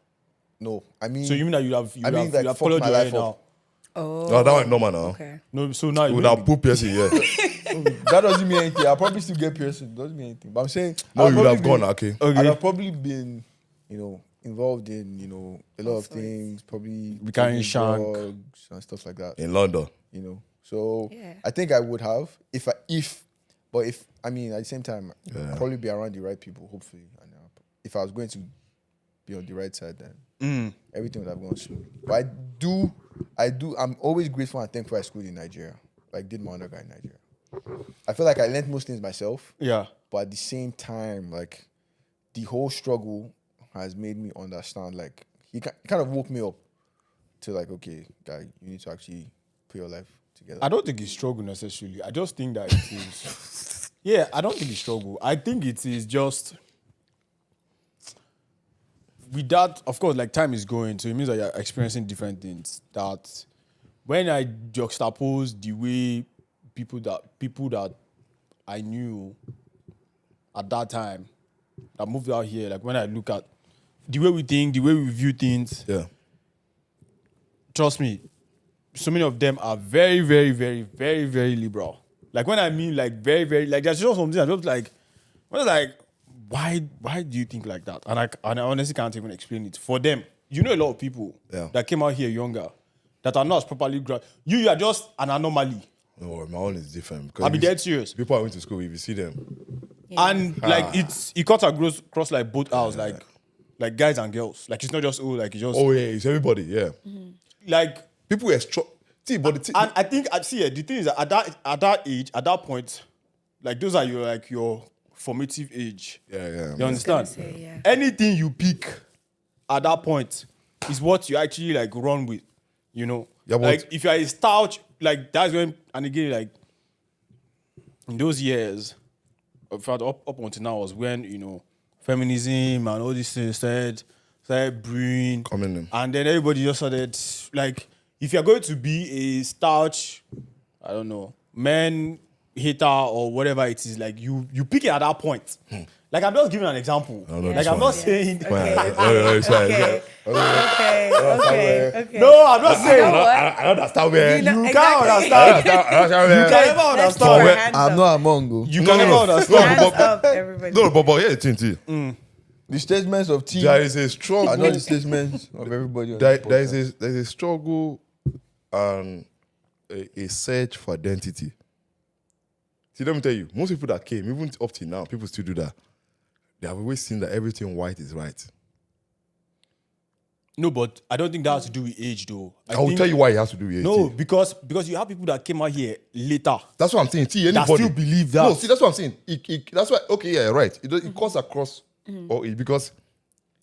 No, I mean. So you mean that you'd have I mean, like, have fuck colored my your hair life now? up. Oh. No, that one normal now. Okay. No, so now you Would will have put piercing, yeah. That doesn't mean anything. I'll probably still get piercing. Doesn't mean anything. But I'm saying. No, I'd you would have probably gone, be- okay. Okay. I'd have probably been, involved in, a lot of things. Probably Be carrying taking shank. drugs and stuff like that. In London. So Yeah. I think I would have if at the same time I'd probably be around the right people, hopefully. And if I was going to be on the right side, then everything would have gone smooth. But I'm always grateful and thankful I schooled in Nigeria. Like, did my undergrad in Nigeria. I feel like I learned most things myself, Yeah. but at the same time, like, the whole struggle has made me understand. Like, he kind of woke me up to, like, okay, guy, you need to actually put your life together. I don't think it's struggle necessarily. I just think that it is. Yeah, I don't think it's struggle. I think it is just. With that, of course, like time is going, so it means that you're experiencing different things. That when I juxtapose the way people that I knew at that time that moved out here, like when I look at the way we think, the way we view things, Yeah. trust me, so many of them are very, very, very, very, very liberal. Like when I mean like very, very, like there's just something I just like, why do you think like that? And I honestly can't even explain it. For them, a lot of people that came out here younger that are not as properly you are just an anomaly. No, my own is different. Because I'll be dead serious. People I went to school with, if you see them, And like it cuts across like both hours, like guys and girls. Like it's not just like it's just oh yeah, it's everybody, yeah. like. People are strong. See, but And I think the thing is that at that age, at that point, like those are your formative age. yeah. You understand? say, yeah. Anything you pick at that point is what you actually like run with. Yeah, but like if you are a stout, like that's when, and again, like in those years, in fact, up until now was when feminism and all these things started brewing, coming in. and then everybody just started like, if you're going to be a stout, I don't know, man hater or whatever it is, like you pick it at that point. Like I'm just giving an example. No, like it's I'm not fine. saying. It's fine. Okay. No, I'm not saying. I understand where. You know- You Exactly. can't understand. I understand You where. can never Let's understand. put our hands I'm up. not among you. You No, can no, never no. understand. Hands up, everybody. No, but yeah, it's The statements of T there is a struggle. are not the statements of everybody. On There this is podcast. there's a struggle and a search for identity. See, let me tell you, most people that came, even up till now, people still do that. They have always seen that everything white is right. No, but I don't think that has to do with age, though. I will think- tell you why it has to do with it. No, because you have people that came out here later. That's what I'm saying. See, That anybody still believe that. No, see, that's what I'm saying. That's why. Okay, yeah, right. It cuts across, because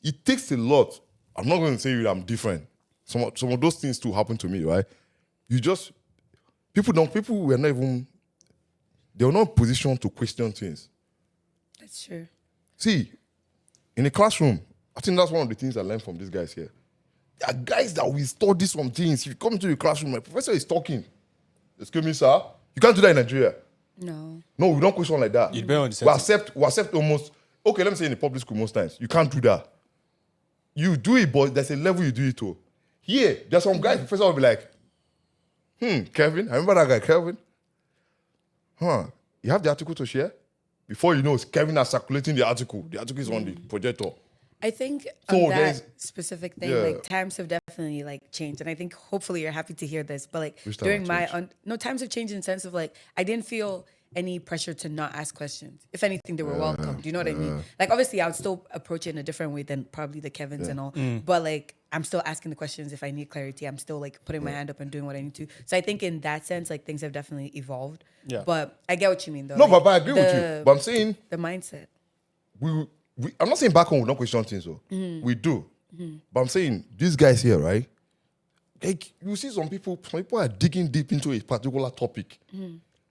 it takes a lot. I'm not going to say I'm different. Some of those things too happen to me, right? People were not even. They were not positioned to question things. That's true. See, in a classroom, I think that's one of the things I learned from these guys here. There are guys that will study some things. If you come into the classroom, my professor is talking. Excuse me, sir. You can't do that in Nigeria. No. No, we don't question like that. It depends on the setting. We accept almost. Okay, let me say in the public school most times you can't do that. You do it, but there's a level you do it to. Here, there's some guys. Professor will be like, Kevin. I remember that guy, Kevin. You have the article to share. Before you know, Kevin is circulating the article. The article is on the projector. I think So on there's- that specific thing, Yeah. like times have definitely like changed, and I think hopefully you're happy to hear this. But like Which time during have my times have changed in the sense of like I didn't feel any pressure to not ask questions. If anything, they were welcome. Do you know what I mean? Like obviously, I would still approach it in a different way than probably the Kevins and all. But like I'm still asking the questions if I need clarity. I'm still like putting my hand up and doing what I need to. So I think in that sense, like things have definitely evolved. Yeah. But I get what you mean though. No, Like, but I agree with you. But I'm saying the mindset. I'm not saying back home we don't question things, though. We do. But I'm saying these guys here, right? Like you see some people are digging deep into a particular topic.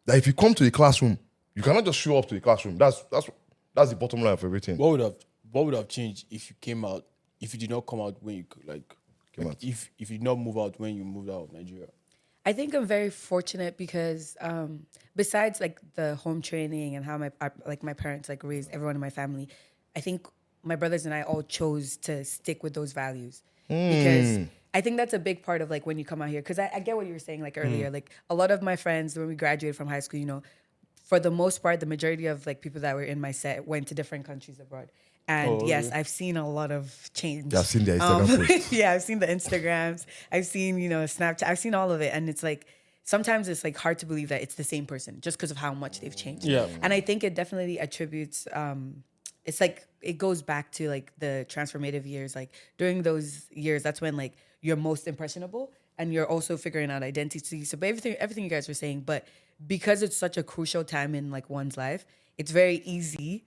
That if you come to the classroom, you cannot just show up to the classroom. That's the bottom line of everything. What would have changed if you came out? If you did not come out when you Came out. if you did not move out when you moved out of Nigeria? I think I'm very fortunate because besides like the home training and how my parents like raised everyone in my family, I think my brothers and I all chose to stick with those values because I think that's a big part of like when you come out here. Because I get what you were saying like earlier. Like a lot of my friends when we graduated from high school, you know, for the most part, the majority of like people that were in my set went to different countries abroad. And yes, I've seen a lot of change. Yeah, I've seen their Instagram posts. Yeah, I've seen the Instagrams. I've seen, you know, Snapchat. I've seen all of it. And it's like, sometimes it's like hard to believe that it's the same person just because of how much they've changed. Yeah. And I think it definitely attributes, it's like, it goes back to like the transformative years. Like during those years, that's when like you're most impressionable and you're also figuring out identity. So everything you guys were saying, but because it's such a crucial time in like one's life, it's very easy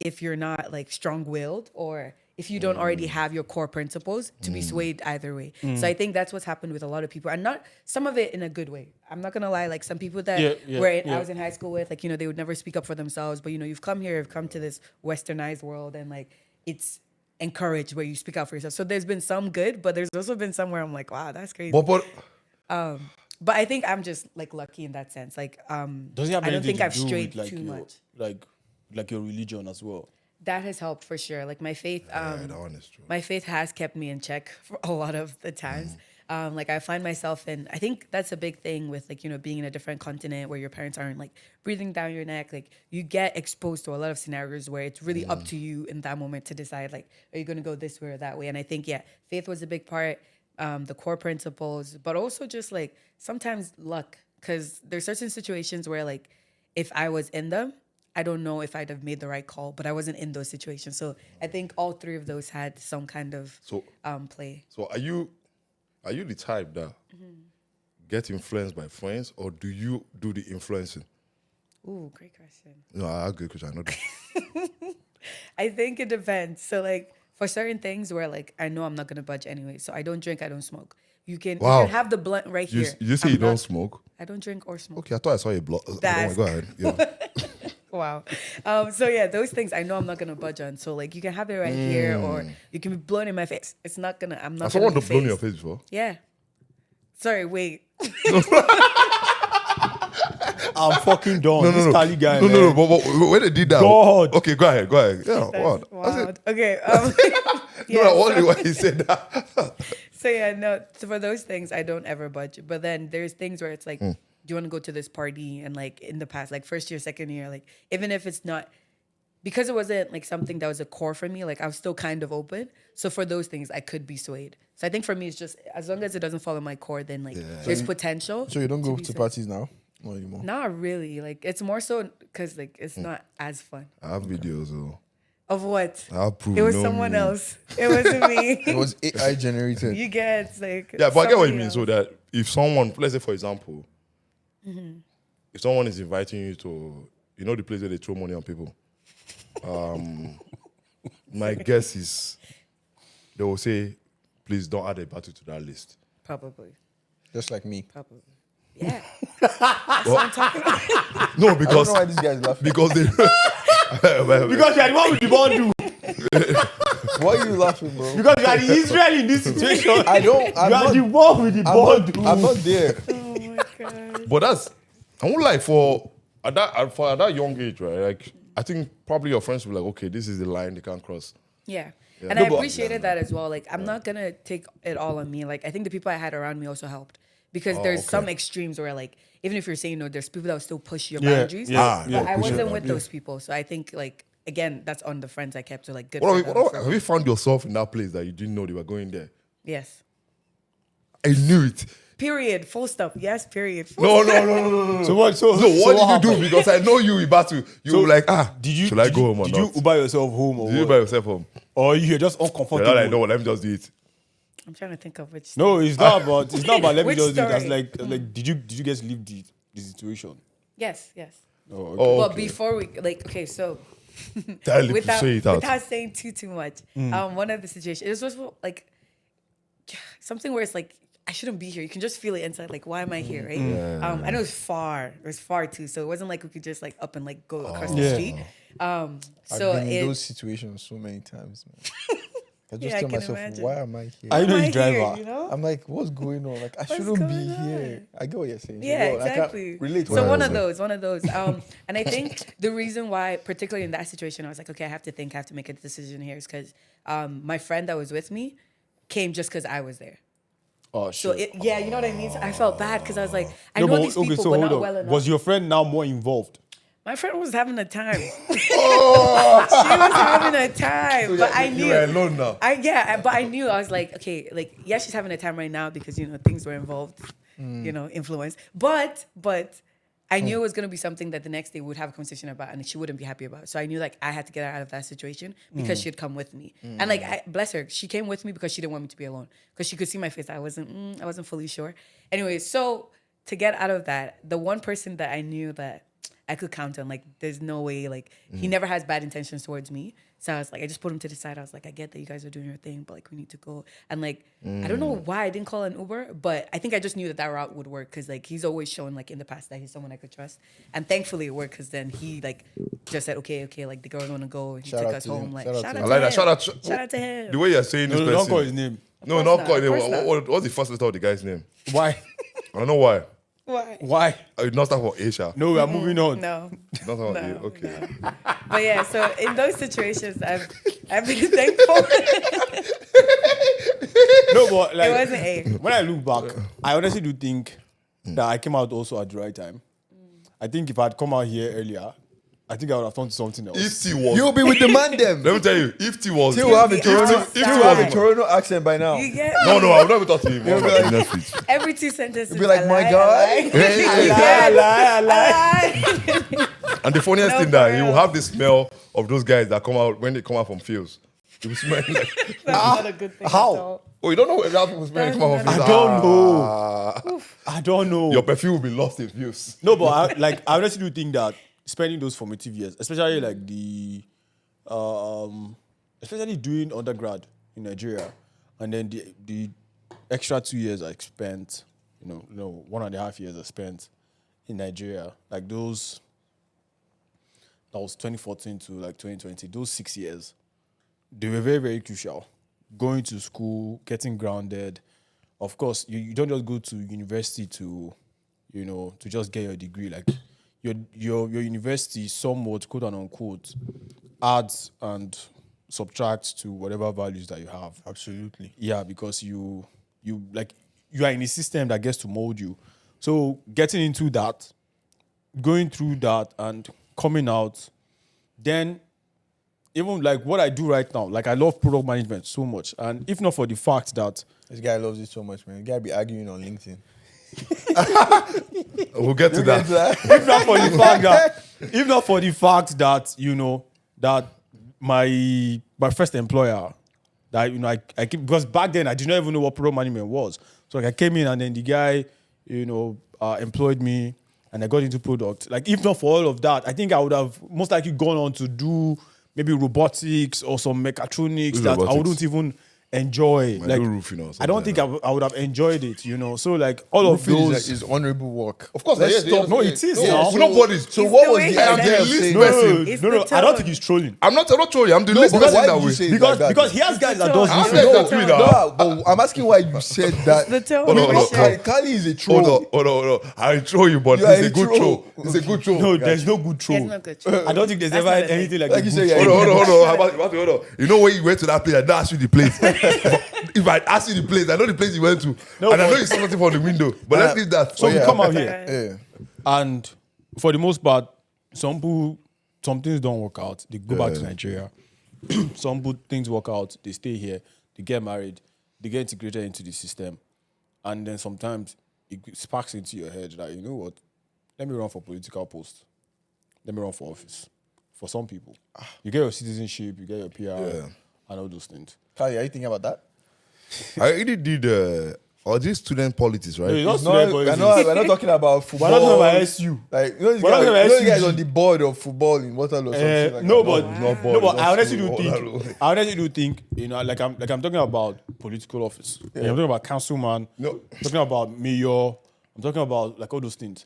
if you're not like strong-willed or if you don't already have your core principles to be swayed either way. So I think that's what's happened with a lot of people, and not some of it in a good way. I'm not gonna lie, like some people that I was in high school with, like, you know, they would never speak up for themselves, but you know, you've come to this westernized world and like it's encouraged where you speak out for yourself. So there's been some good, but there's also been some where I'm like, wow, that's crazy. But I think I'm just like lucky in that sense. Like Does it have I don't anything think to I've do strayed with, like, too your, much. like your religion as well? That has helped for sure. Like my faith, That one is true. my faith has kept me in check for a lot of the times. Like I find myself in, I think that's a big thing with like, you know, being in a different continent where your parents aren't like breathing down your neck. Like you get exposed to a lot of scenarios where it's really up to you in that moment to decide like, are you going to go this way or that way? And I think, yeah, faith was a big part, the core principles, but also just like sometimes luck. Because there's certain situations where like, if I was in them, I don't know if I'd have made the right call, but I wasn't in those situations. So I think all three of those had some kind of play. So are you the type that get influenced by friends, or do you do the influencing? Ooh, great question. No, I agree with you. I know that. I think it depends. So like for certain things where like I know I'm not gonna budge anyway, so I don't drink, I don't smoke. You can have the blunt right here. You say you don't smoke? I don't drink or smoke. Okay, I thought I saw a blunt. That's- Go ahead. Yeah. Wow. So yeah, those things I know I'm not gonna budge on. So like you can have it right here, or you can be blown in my face. It's not gonna. I'm not. Has someone gonna to be blow in your phased. face before? Yeah. Sorry. Wait. I'm fucking done. No, This Cali guy. No. man. But when they did that, God. Okay, go ahead. Yeah, That's what? wild. Okay. No, I wonder why he said that. So yeah, no. So for those things, I don't ever budge. But then there's things where it's like, do you want to go to this party? And like in the past, like first year, second year, like even if it's not, because it wasn't like something that was a core for me, like I was still kind of open. So for those things, I could be swayed. So I think for me, it's just as long as it doesn't follow my core, then like there's potential. So you don't go be to swayed. parties now? Not anymore. Not really. Like it's more so because like it's not as fun. I have videos, though. Of what? I'll prove It was no someone me. else. It wasn't me. It was AI generated. You get like Yeah, but I get what you somebody mean. else. So that if someone, let's say for example, if someone is inviting you to, you know, the place where they throw money on people, my guess is they will say, please don't add Hibatu to that list. Probably. Just like me. Probably. Yeah. No, I don't because know why this guy's laughing. because they Because you are the one with the bundle. Why are you laughing, bro? Because you are the Israel in this situation. I don't. I'm You are not, the one with the bundle. I'm not there. Oh my god. But that's, I won't lie, for at that young age, right? Like I think probably your friends will be like, okay, this is the line they can't cross. Yeah. And No, I but- appreciated that as well. Like, I'm not going to take it all on me. Like, I think the people I had around me also helped. Because there's okay. some extremes where, like, even if you're saying no, there's people that will still push your Yeah, boundaries. yeah, But yeah, I push your wasn't with boundaries. those people. So I think, like, again, that's on the friends I kept. So, like, good What for have them. you have you found yourself in that place that you didn't know they were going there? Yes. I knew it. Period. Full stop. Yes, period. Full No. So what? So So what did you happened? do? Because I know you, Hibatu. You were like, Did you? should I did go you, home or did not? you Uber yourself home or Did you what? by yourself home? Or you're just You're uncomfortable? not like, no, let me just do it. I'm trying to think of which. No, it's not about. It's not about. Let me Which just do it. That's story? like. Did you guys leave the situation? Yes. Oh, okay. Oh, Well, okay. before we, like, okay, so. Tell him to without, say it out. without saying too much. One of the situations, it was just like something where it's like, I shouldn't be here. You can just feel it inside, like, why am I here, right? I know it was far too, so it wasn't like we could just like up and like go across the Yeah. street. I've So been in it, those situations so many times, man. I just Yeah, I tell can myself, imagine. why am I here? I know Am he's I driver. here, you know? I'm like, what's going on? Like, I What's shouldn't be going here. I get what you're saying. So Yeah, go on. I can't exactly. relate. So one of Well, those. And I think the reason why, particularly in that situation, I was like, okay, I have to make a decision here, is because my friend that was with me came just because I was there. Oh So shit. yeah, you know what I mean. So I felt bad because I was like, I No, know but these okay, people, so but hold not on. well enough. Was your friend now more involved? My friend was having a time. She was having a time, but I knew. You were alone now. But I knew. I was like, okay, like, yeah, she's having a time right now because things were involved, influence. But I knew it was gonna be something that the next day we would have a conversation about, and she wouldn't be happy about. So I knew like I had to get her out of that situation because she'd come with me, and like bless her, she came with me because she didn't want me to be alone because she could see my face. I wasn't fully sure. Anyway, so to get out of that, the one person that I knew that I could count on, like, there's no way, like, he never has bad intentions towards me. So I was like, I just put him to the side. I was like, I get that you guys are doing your thing, but like, we need to go. And like, I don't know why I didn't call an Uber, but I think I just knew that route would work because like, he's always shown like in the past that he's someone I could trust. And thankfully it worked because then he like just said, okay, like the girls want to go. He Shout took out us to home. him. Like, Shout out shout to out I to like him. that. Shout out. Shout out to him. The way you're saying No, this no, don't person. call his name. No, course not not, call of him. course not. What's the first letter of the guy's name? Why? I don't know why. Why? Why? It not start for Asia. No, we are moving on. No. Not start for No, A. Okay. no. But yeah, so in those situations, I've been thankful. No, but like It wasn't A. when I look back, I honestly do think that I came out also at the right time. I think if I had come out here earlier, I think I would have done something else. If T was, You'll be with the man them. let me tell you, if T was, T will have a You'll be Toronto. outside. T will have a Toronto accent by now. You get no, me? I would never talk to him. Netflix. Every 2 sentences. Be like, I my lie, guy. I lie. Hey, I lie. I lie. And the funniest No, thing that for you will real. have the smell of those guys that come out when they come out from fields. You will smell like, That's not a good thing. How? at all. oh, you don't know how people smell when they come out from I fields. don't know. I don't know. Your perfume will be lost in views. No, but I honestly do think that spending those formative years, especially like especially doing undergrad in Nigeria, and then the extra 2 years I spent, 1.5 years I spent in Nigeria, like those, that was 2014 to like 2020, those 6 years, they were very, very crucial. Going to school, getting grounded. Of course, you don't just go to university to just get your degree. Like your university somewhat, quote and unquote, adds and subtracts to whatever values that you have. Absolutely. Yeah, because you are in a system that gets to mold you. So getting into that, going through that and coming out, then even like what I do right now, like I love product management so much. And if not for the fact that This guy loves it so much, man. The guy be arguing on LinkedIn. We'll get to that. if not for the fact that that my first employer, that I keep, because back then I did not even know what product management was. So like I came in and then the guy employed me and I got into product. Like if not for all of that, I think I would have most likely gone on to do maybe robotics or some mechatronics that I wouldn't even enjoy. Might Like do roofing or I don't something think I would have enjoyed it. So like all of Roofing those. is honorable work. Of course, Let's stop. No, it is No, now. so nobody's. So It's what the was way the he idea said of it. saying No, that? It's No, the I don't tone. think he's trolling. I'm not trolling. I'm the No, least but person why that did you will. say it Because like that? because he has guys that tone. does I'm roofing. not that No, now. but I'm asking why you said that. The tone. Hold on, No, hold on. Kali is a troll. Hold on. I troll you, but You are it's a a good troll. troll. It's a good troll. No, there's no good troll. There's no good troll. I don't think there's That's ever not a thing. anything like Like a you good say, troll. yeah. Hold on. You know when you went to that place, I don't ask you the place. If I ask you the place, I know the place you went to. No, and I know but- you saw something from the window. But let's leave that. So yeah. we come out here, Yeah. and for the most part, some things don't work out. They go back to Nigeria. Some things work out. They stay here. They get married. They get integrated into the system, and then sometimes it sparks into your head that, you know what? Let me run for political post. Let me run for office. For some people, you get your citizenship, you get your PR, and all those things. Kali, are you thinking about that? I already did all these student politics, right? No, It's not, we're not talking about football. We're not talking about SU. Like, We're not talking about you guys SUG. on the board of football in Waterloo or something like No, that. but not no, but not I honestly school, I honestly do think, like I'm talking about political office. Like, I'm talking about councilman. No. I'm talking about mayor. I'm talking about like all those things.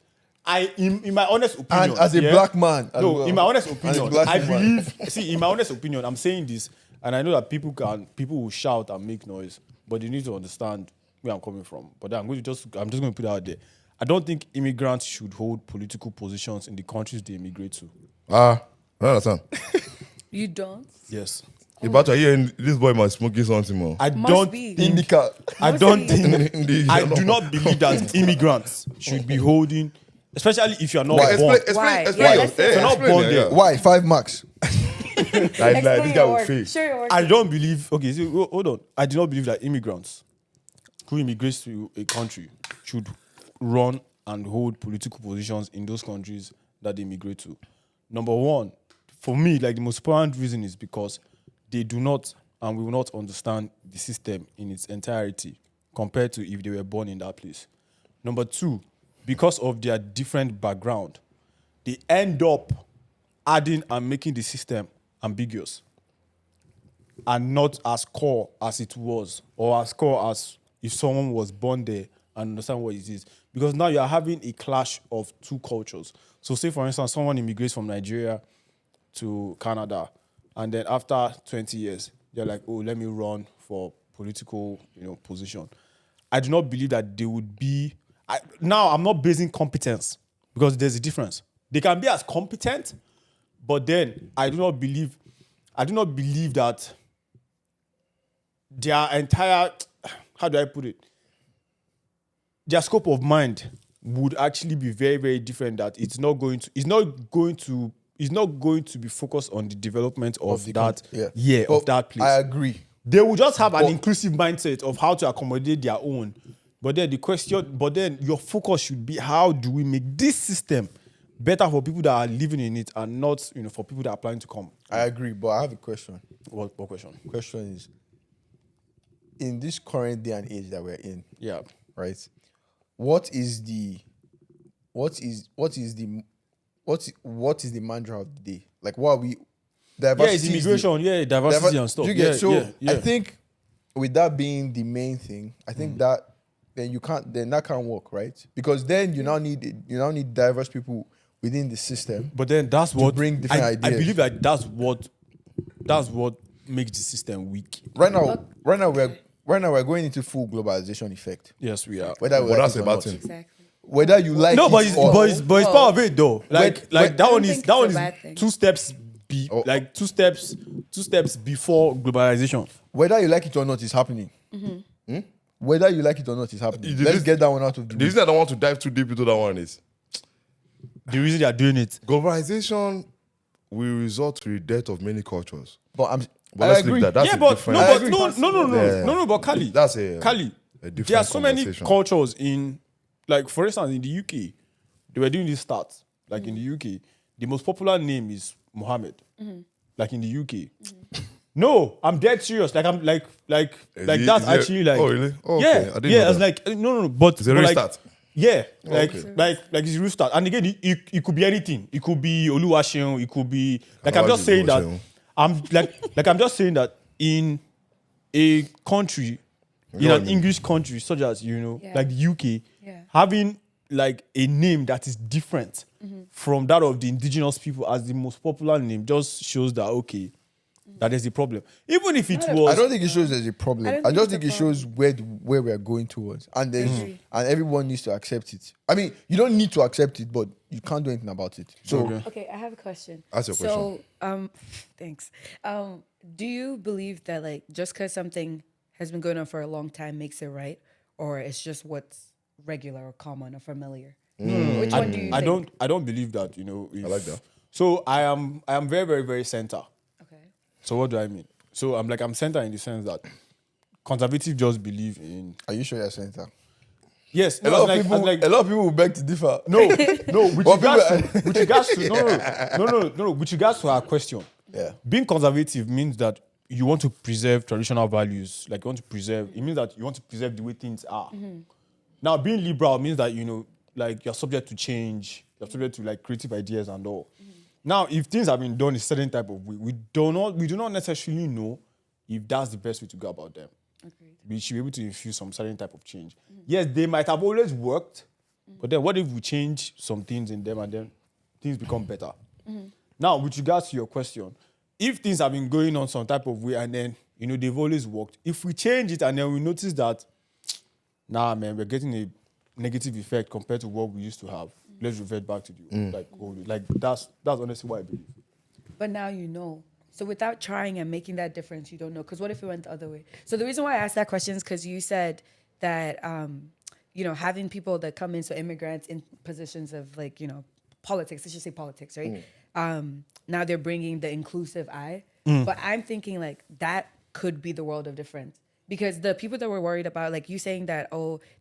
In my honest opinion, And as a black man. as no, well. in my honest As a opinion, black I woman. believe. See, in my honest opinion, I'm saying this. And I know that people will shout and make noise, but you need to understand where I'm coming from. But I'm just going to put it out there. I don't think immigrants should hold political positions in the countries they immigrate to. I don't understand. You don't? Yes. Hibatu, here this boy must smoking something more. I Must don't be. think Indica. I don't Must be. think I do not believe that immigrants should be holding, especially if you're not Why? born. Why? Explain Yeah, your- let's say hey, you're not explain born it, there. yeah. Why 5 marks? Like, this guy will fail. Share your work. I don't believe. Okay, so hold on. I do not believe that immigrants who immigrate to a country should run and hold political positions in those countries that they immigrate to. Number one, for me, like the most important reason is because they do not and will not understand the system in its entirety compared to if they were born in that place. Number two, because of their different background, they end up adding and making the system ambiguous and not as core as it was, or as core as if someone was born there and understand what it is. Because now you are having a clash of two cultures. So say, for instance, someone immigrates from Nigeria to Canada, and then after 20 years, they're like, oh, let me run for political, position. I do not believe that they would be... Now, I'm not basing competence, because there's a difference. They can be as competent, but then I do not believe that their entire, how do I put it? Their scope of mind would actually be very, very different. That it's not going to be focused on the development of that of that place. I agree. They will just have an inclusive mindset of how to accommodate their own. But then your focus should be, how do we make this system better for people that are living in it and not, for people that are planning to come. I agree, but I have a question. What question? Question is, in this current day and age that we're in, Yeah. right? What is the mantra of the day? Like, what are we? Yeah, Diversity it's is the- immigration, diversity and stuff. Do you get yeah, so? yeah. I think with that being the main thing, I think that then that can't work, right? Because then you now need diverse people within the system. But then that's what bring different I ideas. believe that that's what makes the system weak. Right now we're going into full globalization effect. Yes, we are. Whether we But like that's it or a bad not. thing. Exactly. Whether you like No, it but it's or part of it though. Like Wait, that I one don't is think that one it's a is bad thing. two steps two steps before globalization. whether you like it or not is happening. Whether you like it or not is happening. Did Let's this- get that one out of the The way. reason I don't want to dive too deep into that one is The reason they are doing it. globalization will result to the death of many cultures. But But I let's agree. leave that. That's Yeah, a but different. Yeah. but Kali. That's a Kali. different There are so many conversation. cultures in, like, for instance, in the UK, they were doing this stats. Like in the UK, the most popular name is Mohammed. Like in the UK. No, I'm dead serious. Like I'm like it- that's is it- actually like. oh, really? Oh, okay. Yeah, I didn't yeah. know It's that. like no, but It's a but real like, stat. Yeah, okay. like it's a real start. And again, it could be anything. It could be Oluwaseun. It could be like I'm Oluwaseun, just saying that. Oluwaseun. I'm just saying that in a country, in know what an I mean. English country such as Yeah. like the UK, Yeah. having like a name that is different from that of the indigenous people as the most popular name just shows that that there's a problem. Even if it Not a- was I don't think it shows there's a problem. I I, don't think just it's think a it shows where we're going towards, and and everyone needs to accept it. I mean, you don't need to accept it, but you can't do anything about it. So Okay, I have a question. Ask your So, thanks. Do you believe that like just because something has been going on for a long time makes it right, or it's just what's regular or common or familiar? Which one do you think? I don't believe that, I like that. So I am very, very, very center. Okay. So what do I mean? So I'm center in the sense that conservative just believe in are you sure you're center? yes. A lot of people will beg to differ. No, with Well, regards to with regards to our question. Yeah. Being conservative means that you want to preserve traditional values. Like you want to preserve, it means that you want to preserve the way things are. Now, being liberal means that, like you're subject to change, you're subject to like creative ideas and all. Now, if things have been done a certain type of way, we do not necessarily know if that's the best way to go about them. Agreed. We should be able to infuse some certain type of change. Yes, they might have always worked, but then what if we change some things in them and then things become better? Now, with regards to your question, if things have been going on some type of way and then, they've always worked, if we change it and then we notice that, nah, man, we're getting a negative effect compared to what we used to have, let's revert back to the old. Like, that's honestly what I believe. But now you know. So without trying and making that difference, you don't know. Because what if it went the other way? So the reason why I asked that question is because you said that, having people that come in, so immigrants in positions of politics, let's just say politics, right? Now they're bringing the inclusive eye. But I'm thinking like that could be the world of difference. Because the people that were worried about, like you saying that,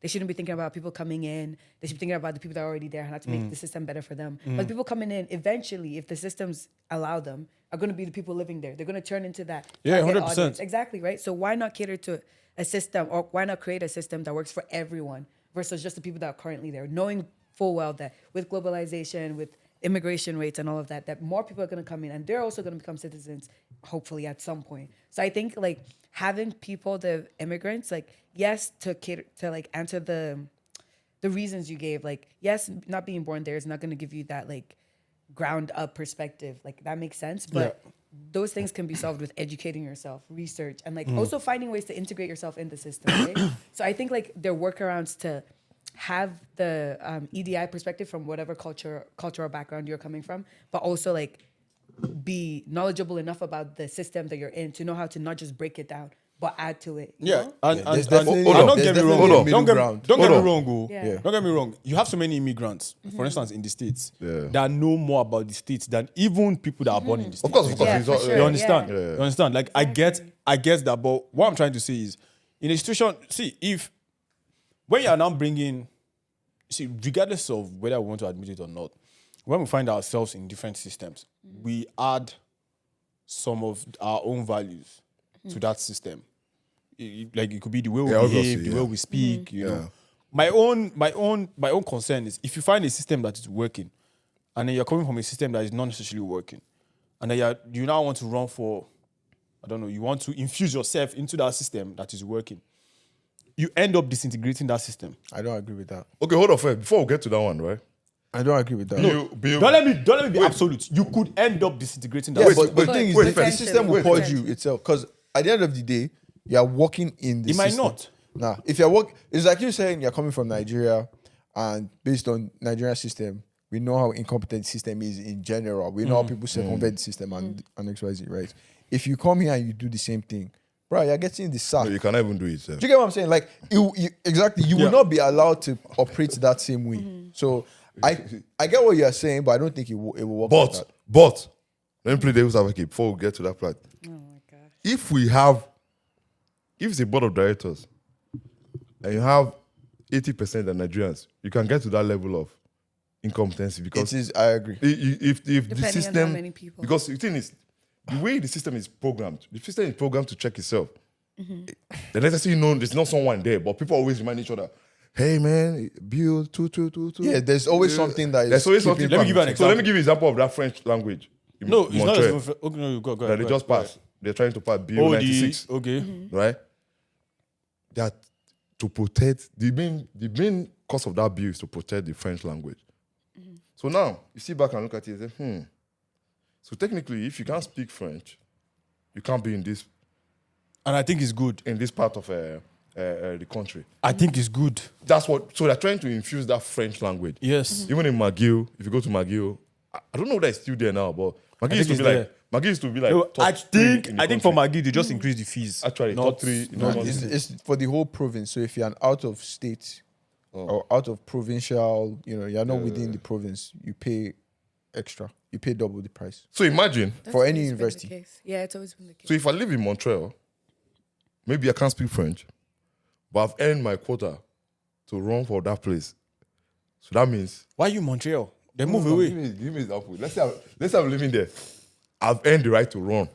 they shouldn't be thinking about people coming in. They should be thinking about the people that are already there and how to make the system better for them. But people coming in, eventually, if the systems allow them, are going to be the people living there. They're going to turn into that. Yeah, target 100%. audience. Exactly, right? So why not cater to a system, or why not create a system that works for everyone versus just the people that are currently there, knowing full well that with globalization, with immigration rates and all of that, that more people are going to come in and they're also going to become citizens, hopefully at some point. So I think like having people, the immigrants, like, yes, to cater to like answer the reasons you gave, like, yes, not being born there is not going to give you that like ground up perspective. Like that makes sense. But those things can be solved with educating yourself, research, and like also finding ways to integrate yourself in the system, right? So I think like there are workarounds to have the EDI perspective from whatever cultural background you're coming from, but also like be knowledgeable enough about the system that you're in to know how to not just break it down, but add to it. you know? There's Don't definitely get me a wrong. middle Don't get ground. me Hold on. wrong. Go. Yeah. Don't get me wrong. You have so many immigrants, for instance, in the States that know more about the States than even people that are born in the States. Of course. Yeah, It's for all- sure. You understand? Yeah. You understand? Like I get that, but what I'm trying to say is, in a situation, when you are now bringing, regardless of whether we want to admit it or not, when we find ourselves in different systems, we add some of our own values to that system. Like it could be the way we behave, the way we speak. You know, my own concern is if you find a system that is working, and then you're coming from a system that is not necessarily working, and then you now want to run for, I don't know, you want to infuse yourself into that system that is working, you end up disintegrating that system. I don't agree with that. Okay, hold on first. Before we get to that one, right? I don't agree with that. Don't Don't let me be absolute. You could end up disintegrating that Yeah, system. but the thing is, wait, the first. system will Wait, purge first. you itself. Because at the end of the day, you are working in the It might system. not. Nah, if you're it's like you saying you're coming from Nigeria, and based on Nigerian system, we know how incompetent the system is in general. We know how people circumvent the system and XYZ, right? If you come here and you do the same thing, bro, you're getting the sack. No, you cannot even do it. Do you get what I'm saying? Like, you will not be allowed to operate that same way. So I get what you're saying, but I don't think it will work like that. But let me play devil's advocate before we get to that part. Oh my gosh. If it's a board of directors and you have 80% of Nigerians, you can get to that level of incompetency because I agree. if the Depending on system, how many people. because the thing is, the way the system is programmed to check itself. The next thing you know, there's not someone there, but people always remind each other, "Hey man, Bill 2222." Yeah, there's always something that is. There's always keeping something. Let me give you an So let me example. give you an example of that French language. in No, it's not. Montreal Okay, no, go that ahead. they go just ahead. passed. They're trying to pass Bill 96, Okay. right? That to protect the main cause of that bill is to protect the French language. So now you sit back and look at it and say, So technically, if you can't speak French, you can't be in this And I think it's good. part of the country. I think it's good. That's what. So they're trying to infuse that French language. Yes. Even in McGill, if you go to McGill, I don't know whether it's still there now, but McGill used to it's be there. like McGill used to be like. No, top I three think in the for country. Maggie they just increased the fees. Actually, Not- top three. In not- the country. It's for the whole province. So if you're an out of state or out of provincial, you're not within the province, you pay extra. You pay double the price. So imagine. That's For any always been the university. case. Yeah, it's always been the case. So if I live in Montreal, maybe I can't speak French, but I've earned my quota to run for that place. So that means Why you Montreal? They move away. Give me an example. Let's say I'm living there. I've earned the right to run.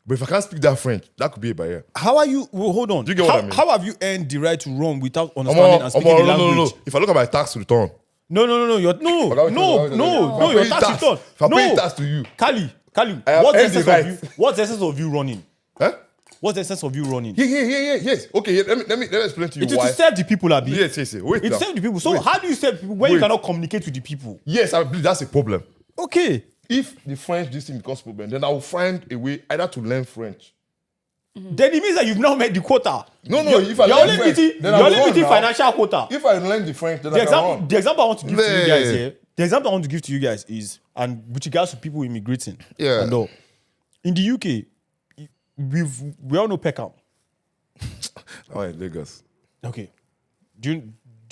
But if I can't speak that French, that could be a barrier. How are you? Well, hold on. Do you get what I mean? How have you earned the right to run without understanding and speaking the language? No. If I look at my tax return, No. Your tax return. If I pay tax to you, Kali, I have what's the earned the essence right. of you? What's the essence of you running? huh? What's the essence of you running? Yes. Okay, let me explain to you It is why. to serve the people, Abi. Yes. Wait. It's now. to serve the people. So Wait. how do you serve people when you Wait. cannot communicate with the people? Yes, I believe that's a problem. Okay. if the French this thing becomes problem, then I will find a way either to learn French. Then it means that you've not met the quota. No, if I you're learn only French, meeting, then you're I only will meeting run now. financial quota. If I learn the French, then I can run. The example I want to give to you guys Yeah. here, the example I want to give to you guys is, and with regards to people immigrating, Yeah. and all, in the UK, we all know Peckham. Oh, in Lagos. Okay, do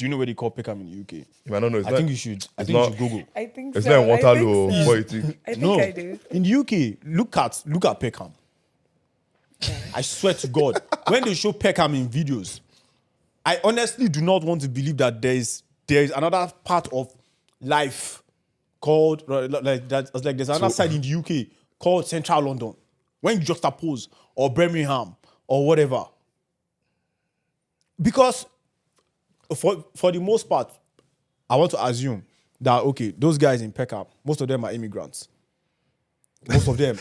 you know where they call Peckham in the UK? If I don't know, I think you should. I think not- you should Google. I think It's so. not in I think Waterloo. so. What you think? I think No, I do. in the UK, look at Peckham. I swear to God, when they show Peckham in videos, I honestly do not want to believe that there is another part of life called like that. Like there's another side in the UK called Central London. When you juxtapose or Birmingham or whatever, because for the most part, I want to assume that okay, those guys in Peckham, most of them are immigrants. Most of them.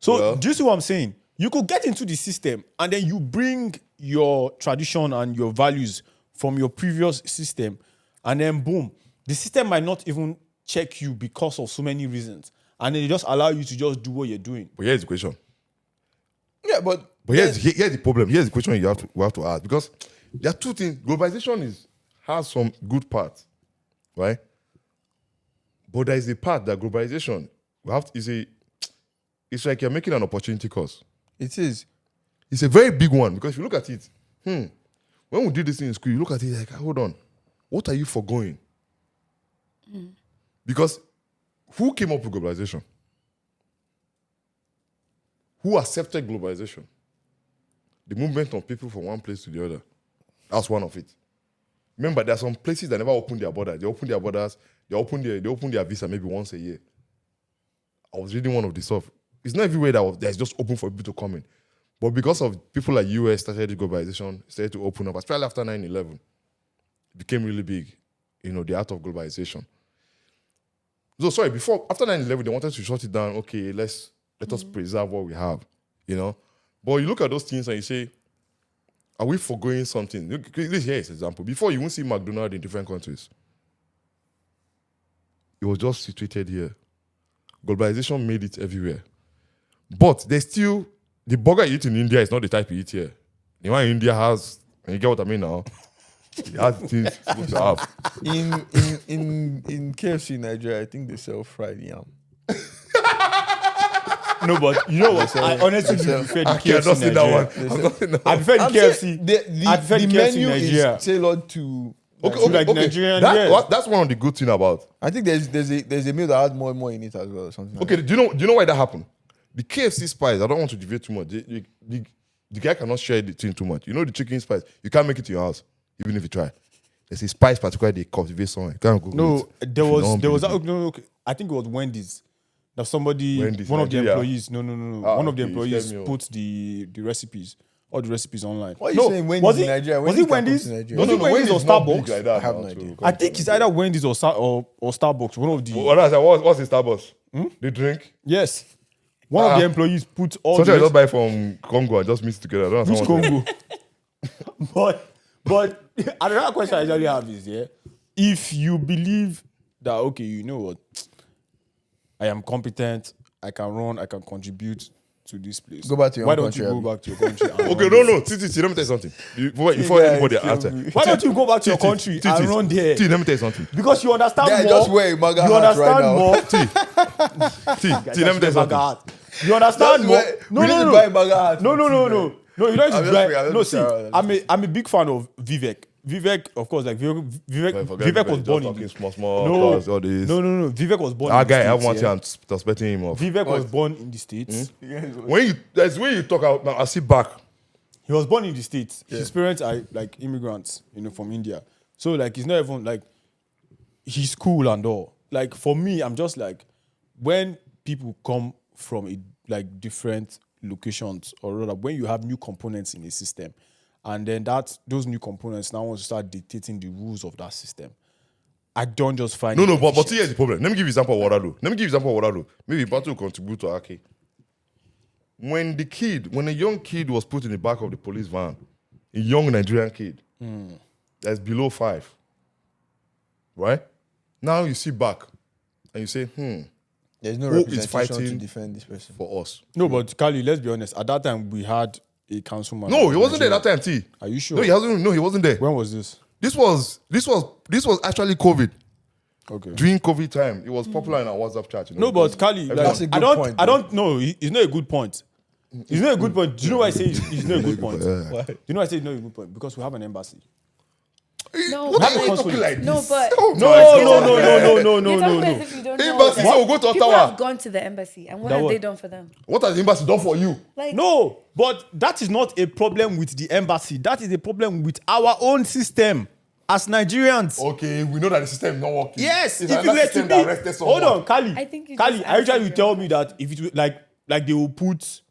So Well. do you see what I'm saying? You could get into the system and then you bring your tradition and your values from your previous system, and then boom, the system might not even check you because of so many reasons, and then they just allow you to just do what you're doing. But here's the question. Yeah, but Here's the problem. Here's the question we have to ask, because there are two things. Globalization has some good parts, right? But there is a part that globalization it's like you're making an opportunity cost. it is. It's a very big one, because if you look at it, when we did this thing in school, you look at it like, hold on, what are you foregoing? Because who came up with globalization? Who accepted globalization? The movement of people from one place to the other. That's one of it. Remember, there are some places that never open their borders. They open their borders, they open their visa maybe once a year. I was reading one of the stuff. It's not everywhere that's just open for people to come in. But because of people like US started globalization, started to open up, especially after 9/11, it became really big. The art of globalization. So sorry, after 9/11, they wanted to shut it down. Okay, let us preserve what we have, But you look at those things and you say, are we forgoing something? This here is an example. Before, you won't see McDonald's in different countries. It was just situated here. Globalization made it everywhere. But there's still, the burger you eat in India is not the type you eat here. The one in India has, and you get what I mean now, it has things it's supposed to have. In KFC in Nigeria, I think they sell fried yam. No, but you know what? I honestly do prefer the I cannot KFC see in that one. Nigeria. I'm not saying that I one. prefer the I'm KFC. saying I prefer the KFC in menu Nigeria. is tailored to. like Nigerian, That's one of the good things about. I think there's a meal that has more and more in it as well. Or something. Okay, do you know why that happened? The KFC spice, I don't want to deviate too much. The guy cannot share the thing too much. You know the chicken spice, you can't make it in your house, even if you try. There's a spice particularly they cultivate somewhere. You can't go No, with it. there If you don't was believe me. okay. I think it was Wendy's. That somebody, Wendy's, one of the Nigeria. employees, no, Ah, one of the okay, you employees scared me, oh. put the recipes, all the recipes online. Why are you No, saying Wendy's was in it- Nigeria? Was Wendy's it can't come Wendy's? to Nigeria. Was it Wendy's or is not big Starbucks? like that I have now, no too. idea. I think it's either Wendy's or Starbucks. One of the What's the Starbucks? The drink? yes, one of the employees put all Sometimes I the just buy from Congo and just mix it together. I don't which understand what Congo. but another question I usually have is if you believe that okay, you know what, I am competent, I can run, I can contribute to this place. Go back to your Why own don't country, you Abi. go back to your country? and Okay, run no. this? Let me tell you something. Before Yeah, anybody it's answer. true. Why don't you go back to your country and run there? T, let me tell you something. Because you understand Yeah, more. just wear a MAGA you hat understand right now. more. T, let me tell you something. You understand Just more. wear- No, we need no, to no. buy a MAGA hat No, for no, T, no, man. no. No, you don't I'm just just playing, I'm no, just see, playing. I'm a big fan of Vivek. Vivek, of course, like Vivek was born in this. small No, cars, all this. no. Vivek was born That in the guy, I States. want you yeah? and suspecting him of. Vivek was born in the States. When you talk out, now I sit back. He was born in the States. His parents are like immigrants, from India. So like he's not even like he's cool and all. Like for me, I'm just like when people come from different locations, or rather when you have new components in a system, and then those new components now want to start dictating the rules of that system. I don't just find No, it but efficient. here's the problem. Let me give you an example of what I do. Maybe Batu will contribute to Aki. When a young kid was put in the back of the police van, a young Nigerian kid that's below 5, right? Now you sit back and you say, There's no who is representation to fighting defend this person. for us. No, but Kali, let's be honest. At that time, we had a councilman. No, he wasn't there Nigeria. that time, T. Are you sure? No, he wasn't there. When was this? This was actually COVID. Okay. During COVID time, it was popular in our WhatsApp chat. No, but Kali, like, That's a good point, I don't know. It's not a good point. It's not a good point. Do you know why I say it's not a good point? Yeah. Do you know why I say it's not a good point? Because we have an embassy. No, What but are you like- talking like this? No, but Oh, No, my no, God. no. You're talking as if you don't know. Embassy, so we'll go to People Ottawa. have gone to the embassy, and what That have what? they done for them? What has the embassy done for you? Like, No, but that is not a problem with the embassy. That is a problem with our own system as Nigerians. Okay, we know that the system is not working. Yes, It's if you another were to system be, that arrested someone. hold on, Kali. I think you Kali, just I usually answered will your tell own. me that if it like they will put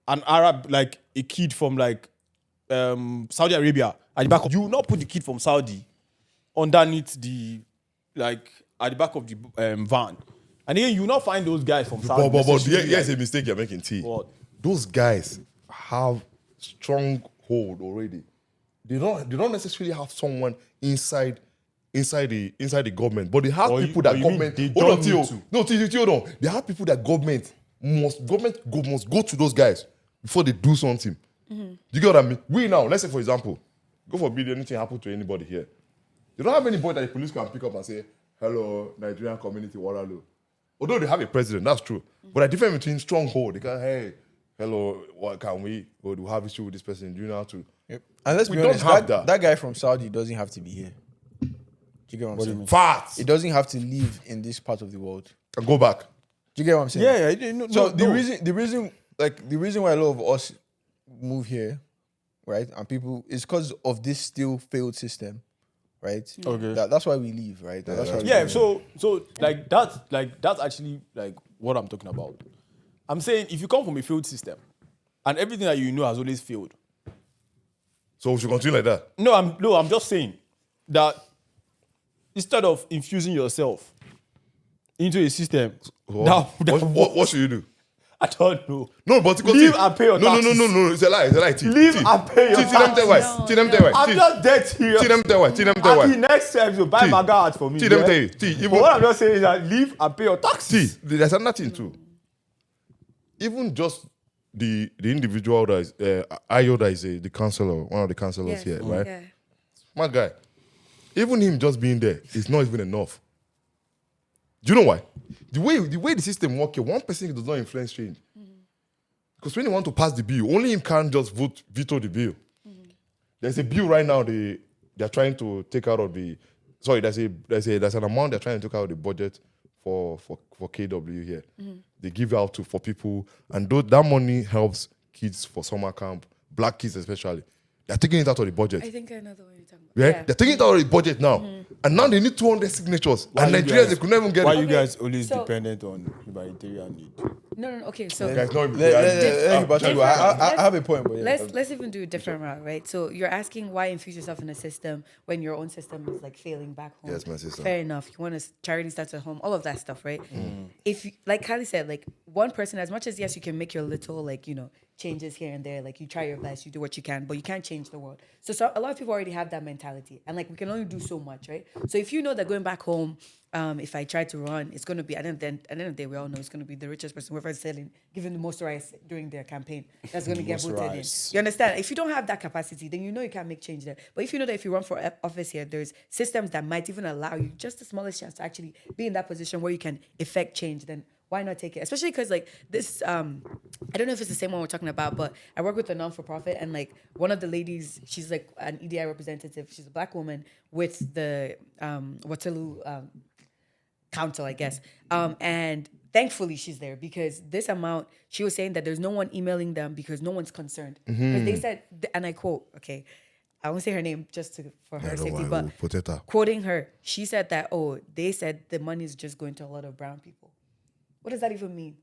an Arab, like a kid from like Saudi Arabia at the back of, you will not put the kid from Saudi underneath the, like, at the back of the van. And then you will not find those guys from Saudi. But necessarily, here's like- a mistake you're making, T. What? Those guys have strong hold already. They don't necessarily have someone inside the government, but they have Or you- people that or you mean government. they Hold on, don't Theo. need to? No, Theo, hold on. They have people that government must go to those guys before they do something. Do you get what I mean? We now, let's say for example, go forbid anything happen to anybody here. They don't have anybody that the police can pick up and say, "Hello, Nigerian community, Waterloo." Although they have a president, that's true. But the difference between stronghold, they can, hey, hello, what can we? Or do we have issue with this person? Do you know how to? Yep. And let's We be don't honest, have that that. guy from Saudi doesn't have to be here. Do you get what I'm do you saying? mean? Facts. It doesn't have to live in this part of the world. And go back. Do you get what I'm saying? Yeah. No, So no, the no. reason why a lot of us move here, right, and people is because of this still failed system, right? Okay. That's why we leave, right? That's why we Yeah, leave. so that's actually like what I'm talking about. I'm saying if you come from a failed system and everything that you know has always failed. So we should continue like that. No, I'm just saying that instead of infusing yourself into a system, What should you do? I don't know. No, but Leave and pay your taxes. No. It's a lie. T. Leave T. and pay your T. Let me tell you why. taxes. T. Let me tell you why. I'm T. just dead serious. T. Let me tell you why. T. Let me tell you And the why. next time you buy T. my guard for me. T. Let me yeah? tell you. T. But what I'm just saying is that leave and pay your taxes. See, there's another thing too. Even just the individual that is Ayo that is the counselor, one of the counselors yes, here, right? Yeah. My guy, even him just being there is not even enough. Do you know why? The way the system works, one person does not influence change. Because when you want to pass the bill, only him can just veto the bill. There's a bill right now they're trying to take out of the. Sorry, there's an amount they're trying to take out of the budget for KW here. They give out for people, and that money helps kids for summer camp, black kids especially. They're taking it out of the budget. I think I know the one you're talking about. Yeah? They're taking it out of the budget now. And now they need 200 signatures. Why and you Nigerians, guys- they could never get Why it. you guys always so- dependent on humanitarian need? No. Okay, so Guys, no, I have a point, but yeah. let's even do a different route, right? So you're asking why infuse yourself in a system when your own system is like failing back home. Yes, my sister. Fair enough. You want to charity starts at home, all of that stuff, right? If you, like Kylie said, like one person, as much as yes, you can make your little like changes here and there, like you try your best, you do what you can, but you can't change the world. So a lot of people already have that mentality, and like we can only do so much, right? So if you know that going back home, if I try to run, it's going to be, at the end of the day, we all know it's going to be the richest person, whoever's selling, giving the most rice during their campaign, that's going to get Most voted rice. in. You understand? If you don't have that capacity, then you know you can't make change there. But if you know that if you run for office here, there's systems that might even allow you just the smallest chance to actually be in that position where you can effect change, then why not take it? Especially because like this, I don't know if it's the same one we're talking about, but I work with a non-for-profit, and like one of the ladies, she's like an EDI representative. She's a black woman with the Waterloo Council, I guess. And thankfully she's there, because this amount, she was saying that there's no one emailing them because no one's concerned. Because they said, and I quote, okay, I won't say her name just for her safety, but Potato. quoting her, she said that, they said the money is just going to a lot of brown people. What does that even mean?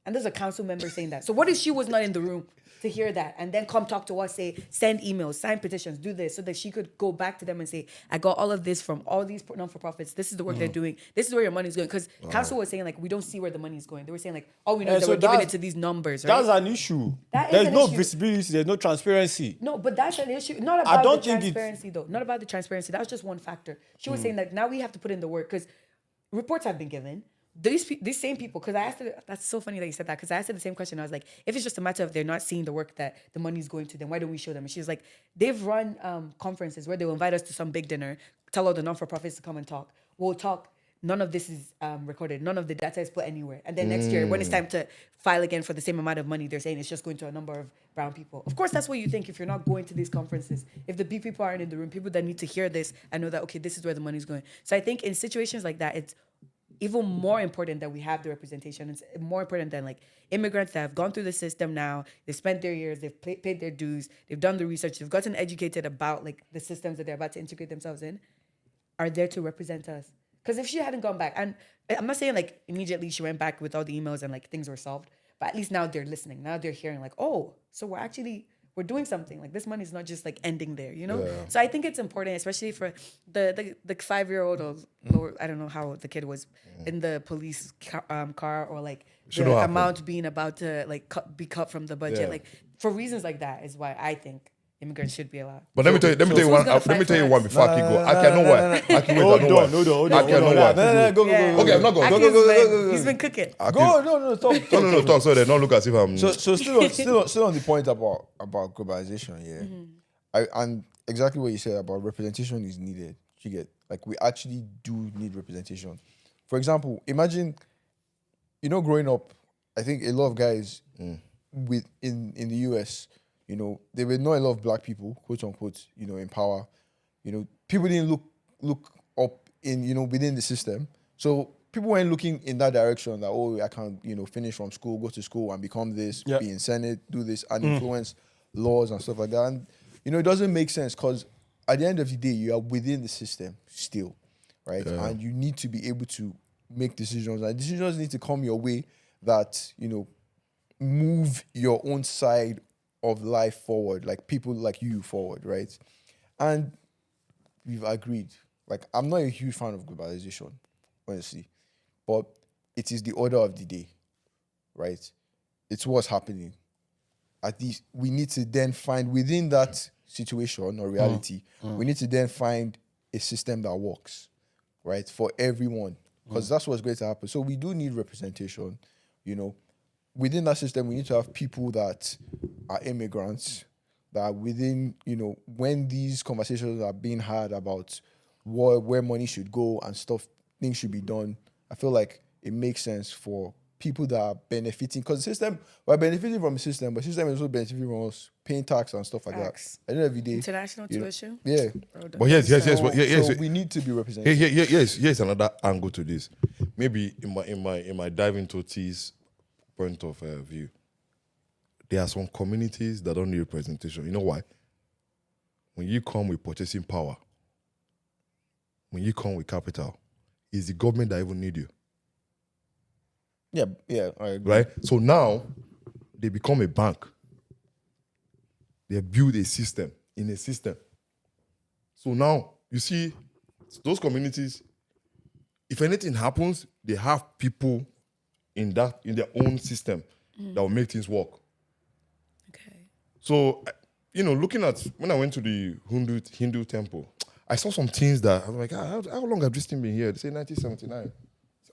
And there's a council member saying that. So what if she was not in the room to hear that and then come talk to us, say, send emails, sign petitions, do this, so that she could go back to them and say, I got all of this from all these non-for-profits. This is the work they're doing. This is where your money's going. Because council was saying, like, we don't see where the money's going. They were saying, like, all we know is that so we're giving that's- it to these numbers, right? That's an issue. That is There's an no issue. visibility. There's no transparency. No, but that's an issue. Not about don't the think it's- transparency, though. Not about the transparency. That was just one factor. She was saying that now we have to put in the work, because reports have been given. these same people, because I asked her, that's so funny that you said that, because I asked her the same question. I was like, if it's just a matter of they're not seeing the work that the money's going to, then why don't we show them? And she was like, they've run conferences where they will invite us to some big dinner, tell all the non-for-profits to come and talk. We'll talk. None of this is recorded. None of the data is put anywhere. And then next year, when it's time to file again for the same amount of money, they're saying it's just going to a number of brown people. Of course, that's what you think if you're not going to these conferences. If the big people aren't in the room, people that need to hear this and know that, okay, this is where the money's going. So I think in situations like that, it's even more important that we have the representation. It's more important than like immigrants that have gone through the system now. They've spent their years, they've paid their dues, they've done the research, they've gotten educated about like the systems that they're about to integrate themselves in, are there to represent us. Because if she hadn't gone back, and I'm not saying like immediately she went back with all the emails and like things were solved, but at least now they're listening. Now they're hearing like, oh, so we're doing something. Like this money is not just like ending there, you know? Yeah. So I think it's important, especially for the 5-year-old or lower, I don't know how the kid was in the police car, or like the amount being about to like be cut from the budget. Yeah. Like for reasons like that is why I think immigrants should be allowed. But let me tell you one before I go. I know why. Hold on. Go. Okay, I'm not going. Go. He's been cooking. No, talk. No, so they don't look as if I'm. So still on the point about globalization, yeah. Mm-hmm. And exactly what you said about representation is needed. You get, like, we actually do need representation. For example, imagine, growing up, I think a lot of guys in the US. There were not a lot of black people, quote unquote, in power. People didn't look up in, within the system. So people weren't looking in that direction that, oh, I can, finish from school, go to school and become this, be in Senate, do this, and influence laws and stuff like that. And, it doesn't make sense because at the end of the day, you are within the system still, right? Yeah. And you need to be able to make decisions. And decisions need to come your way that, move your own side of life forward, like people like you forward, right? And we've agreed. Like, I'm not a huge fan of globalization, honestly, but it is the order of the day, right? It's what's happening. At least we need to then find within that situation or reality, we need to then find a system that works, right? For everyone, because that's what's going to happen. So we do need representation, Within that system, we need to have people that are immigrants, that within, when these conversations are being had about where money should go and stuff, things should be done, I feel like it makes sense for people that are benefiting, because the system, we're benefiting from the system, but the system is also benefiting from us paying tax and stuff like that. At the end of the day. International tuition? Yeah. But yes. So we need to be represented. Yes, another angle to this. Maybe in my dive into T's point of view, there are some communities that don't need representation. You know why? When you come with purchasing power, when you come with capital, it's the government that even need you. Yeah, I agree. Right? So now, they become a bank. They build a system in a system. So now, you see, those communities, if anything happens, they have people in their own system that will make things work. Okay. So, looking at, when I went to the Hindu temple, I saw some things that I was like, how long have this thing been here? They say 1979. I said,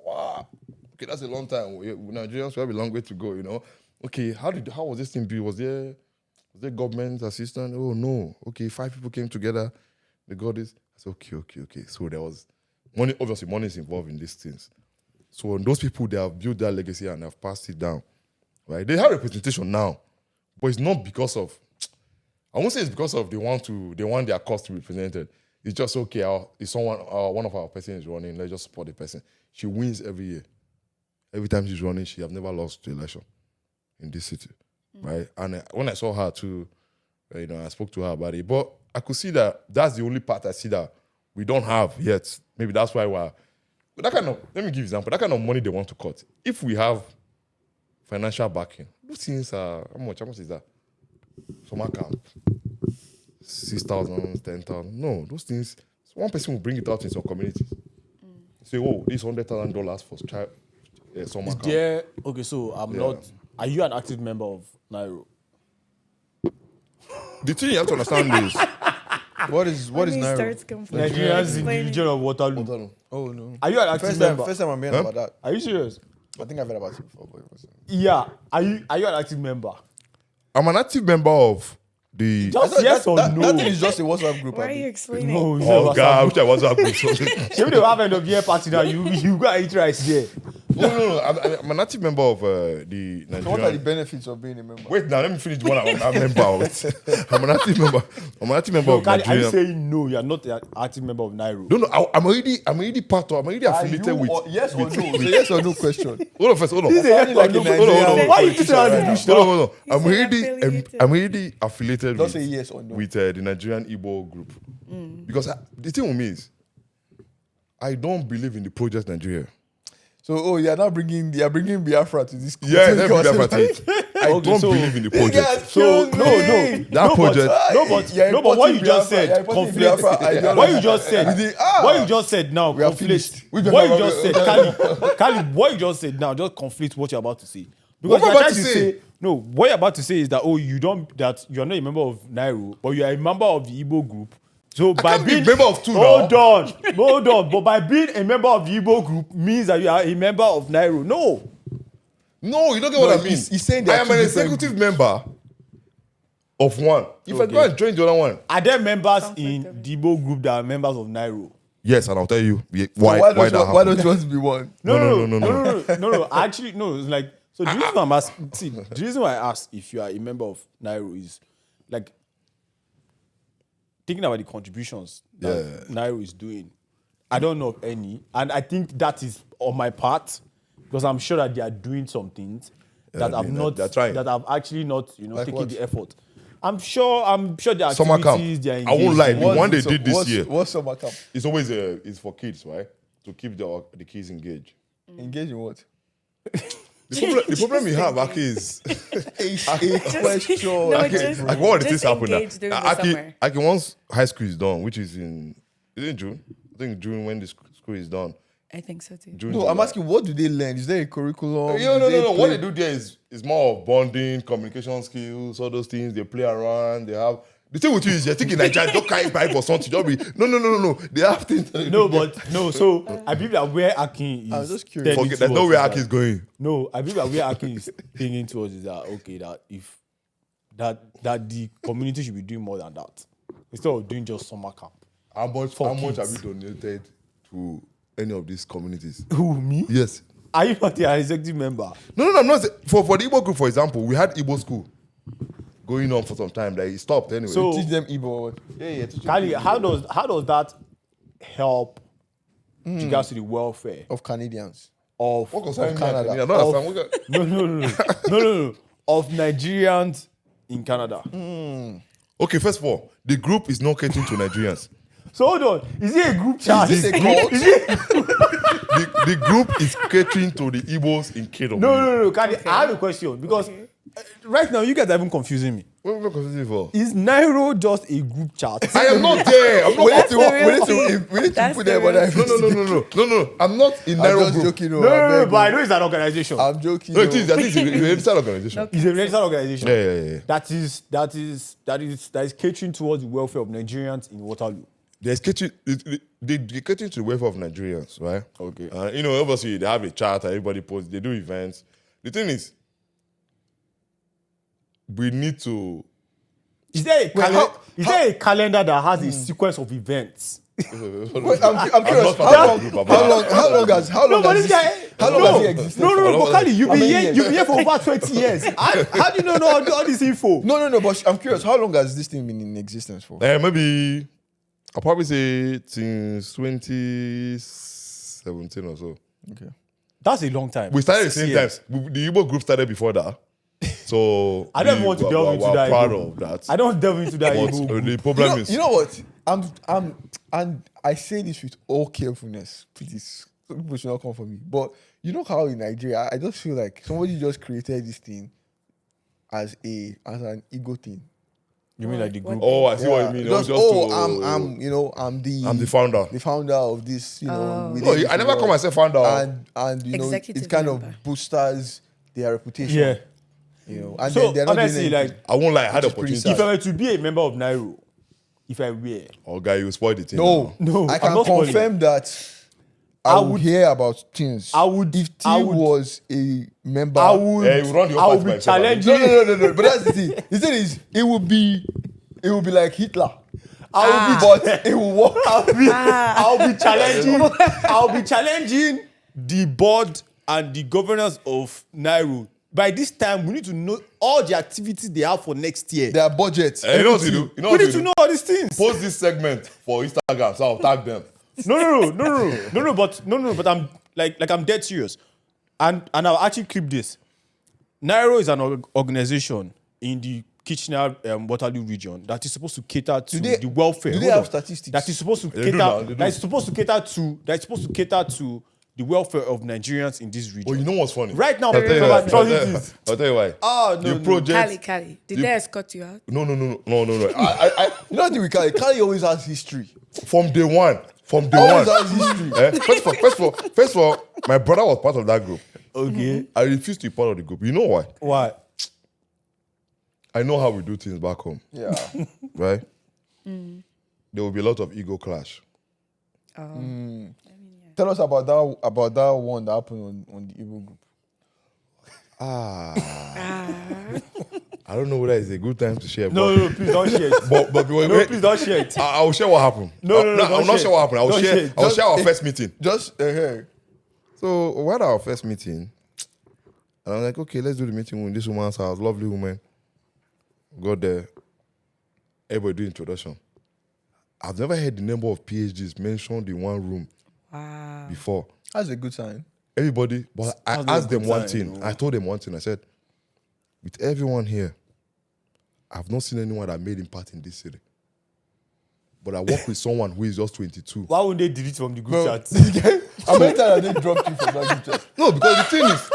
wow, okay, that's a long time. Nigerians have a long way to go, Okay, how was this thing built? Was there government assistance? Oh, no. Okay, 5 people came together. They got this. I said, okay. So there was money. Obviously, money is involved in these things. So those people, they have built that legacy and have passed it down, right? They have representation now, but it's not because of, I won't say it's because of they want their cause to be represented. It's just, okay, if someone, one of our person is running, let's just support the person. She wins every year. Every time she's running, she has never lost the election in this city, right? And when I saw her too, I spoke to her about it, but I could see that that's the only part I see that we don't have yet. Maybe that's why but that kind of, let me give you an example, that kind of money they want to cut. If we have financial backing, those things are, how much is that? Summer camp, 6,000, 10,000. No, those things, one person will bring it out in some communities. Say, oh, this $100,000 for summer camp. Okay, so I'm not, are you an active member of Nairo? The thing you have to understand is, What is When he Nairo? starts complaining, Nigerians in the explaining. region of Waterloo. Oh no. Are you an active First member? time I'm hearing about that. Are you serious? I think I've heard about it before, but it wasn't. Yeah. Are you an active member? I'm an active member of the. Just yes or that, no? That thing is just a WhatsApp group. Why are abi. you explaining? No, Oh God, I wish I was up with something. If they have end of year party now, you got eat rice there. No. I'm an active member of the So what are the Nigerian. benefits of being a member? Wait, now let me finish the one I'm a member of. I'm an active member. I'm an active member No, of Kali, are you Nigerian. saying no? You are not an active member of Nairo. No, I'm already part of. I'm already affiliated with. Yes or no? It's a yes or no question. Hold on first. Hold on. This is a yes or like no. in Hold on, hold on. Nigeria. Why you treating her as a douche now? Hold on. He said affiliated. I'm already affiliated Just with, say yes or no. with the Nigerian Igbo group. Because the thing with me is, I don't believe in the project Nigeria. So you're bringing Biafra to this. Yeah, let me because- Biafra to it. I Okay, don't so- believe in the This project. guy's So killed no, me. That project. You're but what you importing just Biafra, said you're importing conflicts. Biafra ideology. What you just said. With the- What you just said now We are conflicts. finished. Which What you Biafra- just said, Kali, what you just said now just conflicts what you're about to say. What am I you're about trying to say? No, what you're about to say is that you're not a member of Nairo, but you are a member of the Igbo group. So by can't be being a member of two hold now. on. But by being a member of the Igbo group means that you are a member of Nairo. No, you don't get what I mean. he's saying there I are am two an different executive member of one. If I go and join the other one, Are there members Conflict in of the Igbo group that are members of Nairo? yes, and I'll tell you Why why don't that you happened. want to be one? No. Actually, no. It's like so. The reason why I'm asking, the reason why I asked if you are a member of Nairo is like thinking about the contributions that Nairo is doing. I don't know of any, and I think that is on my part because I'm sure that they are doing some things that I mean, they're trying. that I've actually not Like taken what? the effort. I'm sure there are Summer camp. activities they are I won't engaged lie, in. the one they did this year. What's summer camp? It's always it's for kids, right? To keep the kids engaged. Engage in what? The problem we have, Aki, is A question. No, Aki, just- like what just this happen now? engage during the summer. Aki, once high school is done, which is in June? I think June when the school is done. I think so too. June, No, I'm July. asking, what do they learn? Is there a curriculum? No. What they do there is more of bonding, communication skills, all those things. They play around. They have the thing with you is you're thinking Nigeria don't carry Bible or something. Don't be no. They have things. that they No, do. but no. So I believe that where Akin is. I was just curious. tending Forget, there's towards nowhere is Aki that- is going. No, I believe that where Akin is thinking towards is that okay, that if that the community should be doing more than that instead of doing just summer camp. How much kids. have you donated to any of these communities? Who me? Yes. Are you not an executive member? No. I'm not. For the Igbo group, for example, we had Igbo school going on for some time. That it stopped anyway. So- Teach them Igbo. yeah. Kali, how does that help with regards to the welfare Of Canadians. of What concerns Canada. I don't understand. We got- no of Nigerians in Canada? Okay, first of all, the group is not catering to Nigerians. So hold on, is it a group chat? Is this a cult? The group is catering to the Igbos in KW. No, Kali, I have a question because right now you guys are even confusing me. What am I confusing for? Is Nairo just a group chat? I am not there. I'm not. We need the real to That's put the them real on thing. No. I'm not in I'm Nairo just group. joking. No, I beg but I you. know it's an organization. I'm joking. No, it is. I think it's a registered organization. It's a registered organization. Yeah. That is catering towards the welfare of Nigerians in Waterloo. There's catering. They catering to the welfare of Nigerians, right? Okay. Obviously they have a chart. Everybody posts. They do events. The thing is, we need to. Is there a calendar that has a Hmm. sequence of events? Wait, I'm curious. How long has he existed? No, but Kali, you've How been many here. You've been here for over 20 years. How do you know all this info? No, but I'm curious. How long has this thing been in existence for? Maybe I'll probably say since 2017 or so. Okay. That's a long time. We started at the 6 same years. time. The Igbo group started before that. So I don't want to delve into we're that. proud Igbo. of that. I don't delve into that. But Igbo group. the problem is You know what? And I say this with all carefulness. Please, some people should not come for me. But you know how in Nigeria, I just feel like somebody just created this thing as an ego thing. You mean like the group? Oh, I see what you mean. Just, Just I'm the founder. the founder of this, within No, this I never call world. myself founder. and Executive it kind member. of boosters their reputation. Yeah. And So then they're not honestly, doing like anything. I won't lie. I had the Which is pretty opportunity. if I were to be a member of Nairo, if I were. Oh, guy, you spoiled the thing. No, No, I I'm can not spoiling. confirm that I would hear about things. I would- if T I would- was a member. I would. Yeah, you run the whole I party would by be yourself, challenging. No. But that's the thing. The thing is, it would be like Hitler. But it will work. I'll be challenging. I'll be challenging the board and the governors of Nairo. By this time, we need to know all the activities they have for next year. Their budget. You know what to do? You know We what need to to do? know all these things. Post this segment for Instagram, so I'll tag them. No. But I'm like I'm dead serious, and I'll actually clip this. Nairo is an organization in the Kitchener Waterloo region that is supposed to cater to the welfare. do they Hold have on. statistics? That is supposed to They do cater. now, they do. That is supposed to cater to the welfare of Nigerians in this region. But you know what's funny? Right now, I'll tell you from why. atrocities. I'll tell you why. Oh, no, The no. project. Cali, did You- they escort you out? No. You know what we Kali? Kali always has history. From day one. Always has history. First of all, my brother was part of that group. Okay. I refused to be part of the group. You know why? Why? I know how we do things back home, Yeah. right? There will be a lot of ego clash. Tell us about that one that happened on the Igbo group. I don't know whether it's a good time to share. No, please don't share it. But No, please don't share it. I will share what happened. No, I'm don't not share sure what happened. I will Don't share. share. I will share our first meeting. Just hey. So we had our first meeting, and I'm like, okay, let's do the meeting in this woman's house. Lovely woman. Got there. Everybody do introduction. I've never heard the number of PhDs mentioned in one room Wow. before. That's a good sign. Everybody, but I That's a asked them good one sign, thing. though. I told them one thing. I said, with everyone here, I've not seen anyone that made impact in this city. But I work with someone who is just 22. Why would they delete from the group Bro, chat? how many times have they dropped you from that group chat? No, because the thing is,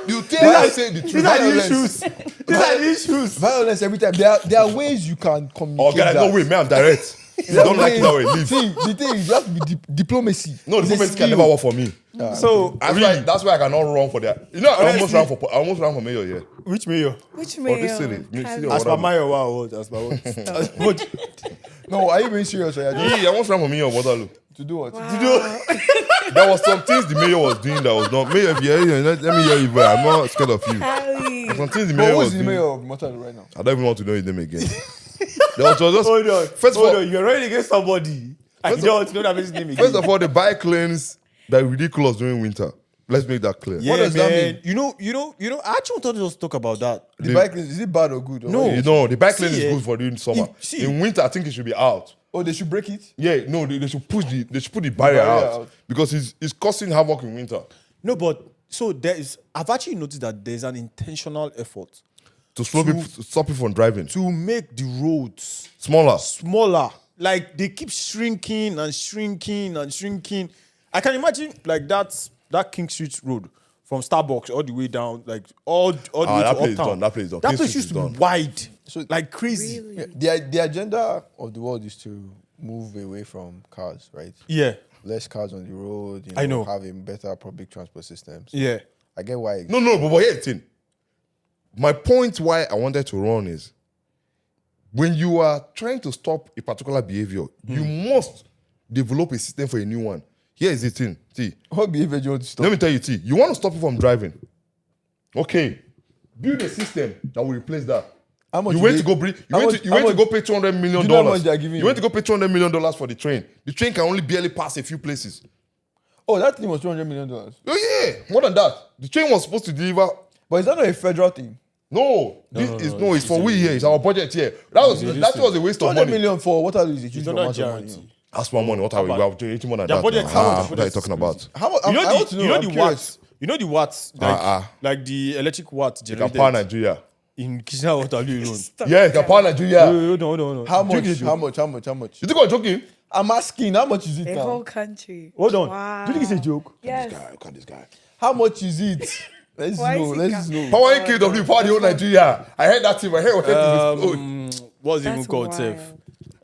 you tell I say the truth. These are the Violence. issues. These are the issues. Violence every time. There are ways you can communicate. Oh, guys, that. no way, man, I'm direct. If you There are don't like it that way, ways- leave. See, the thing is, you have to be diplomacy. No, the It's a movement can skill. never work for me. So, That's why I cannot run for that. You know, I almost ran for mayor here. which mayor? Which For mayor? this city. Cali. City As per of my wow, as per what? No, are you being serious? Or you're just Yeah, I almost ran for mayor of Waterloo. to do what? There was some things the mayor was doing that was not. Mayor, if you're here, let me hear you, but I'm not scared of you. Cali. Some things the But mayor who was is the doing. mayor of Motherwell right now? I don't even want to know his name again. There was just, Hold on. First of Hold all, on. You're running against somebody. I First don't want to know that person's name again. first of all, the bike lanes that are ridiculous during winter. Let's make that clear. Yeah, does that man. mean? You know. I actually wanted us to talk about that. The bike is it bad or good? Or No. what? You know, the bike lane See, is good for during summer. see. In winter, I think it should be out. Oh, they should break it. Yeah, no, they should put the barrier barrier out, out. because it's causing havoc in winter. No, but so I've actually noticed that there's an intentional effort To stop people from driving. to make the roads Smaller. smaller. Like they keep shrinking and shrinking and shrinking. I can imagine like that King Street Road from Starbucks all the way down, like all the way that to place is Uptown. done, that place is done. That King place Street used is to done. be wide, So- like crazy. Really? Yeah, the agenda of the world is to move away from cars, right? Yeah, Less cars on the road. I know. Having better public transport systems. yeah. I get why. No, but here's the thing. My point why I wanted to run is when you are trying to stop a particular behavior, you must develop a system for a new one. Here is the thing. See, What behavior do you want to stop? let me tell you, T. You want to stop people from driving. Okay. Build a system that will replace that. How much You is went it? to go bring, How much- you how went to much- go pay $200 million. Do you know how much they are giving You went you? to go pay $200 million for the train. The train can only barely pass a few places. Oh, that thing was $200 million. Oh yeah, more than that. The train was supposed to deliver. But is that not a federal thing? No, it's for we here. It's our budget here. That was a waste of 200 money. million for Waterloo is a huge not amount of guarantee. money. That's more money. What are we? We are generating more than Their that. budget- now. how much- What are you talking about? How much? You know I want to know. you know I'm the curious. watts. You know the watts, like the electric watt You can power generated Nigeria. in Kitchener Waterloo alone. Yeah, you can power Nigeria. Hold on. How Do you much? think it's How joke? much? How much? How much? You think I'm joking? I'm asking. How much is it The now? whole country. Hold on. Wow. Do you think it's a joke? Yes. Look at this guy. How much is it? Let's Why know. is he Let's ca- know. Powering KW, power the whole Nigeria. I heard that team. I heard what it What's it even That's called, wild. Seth?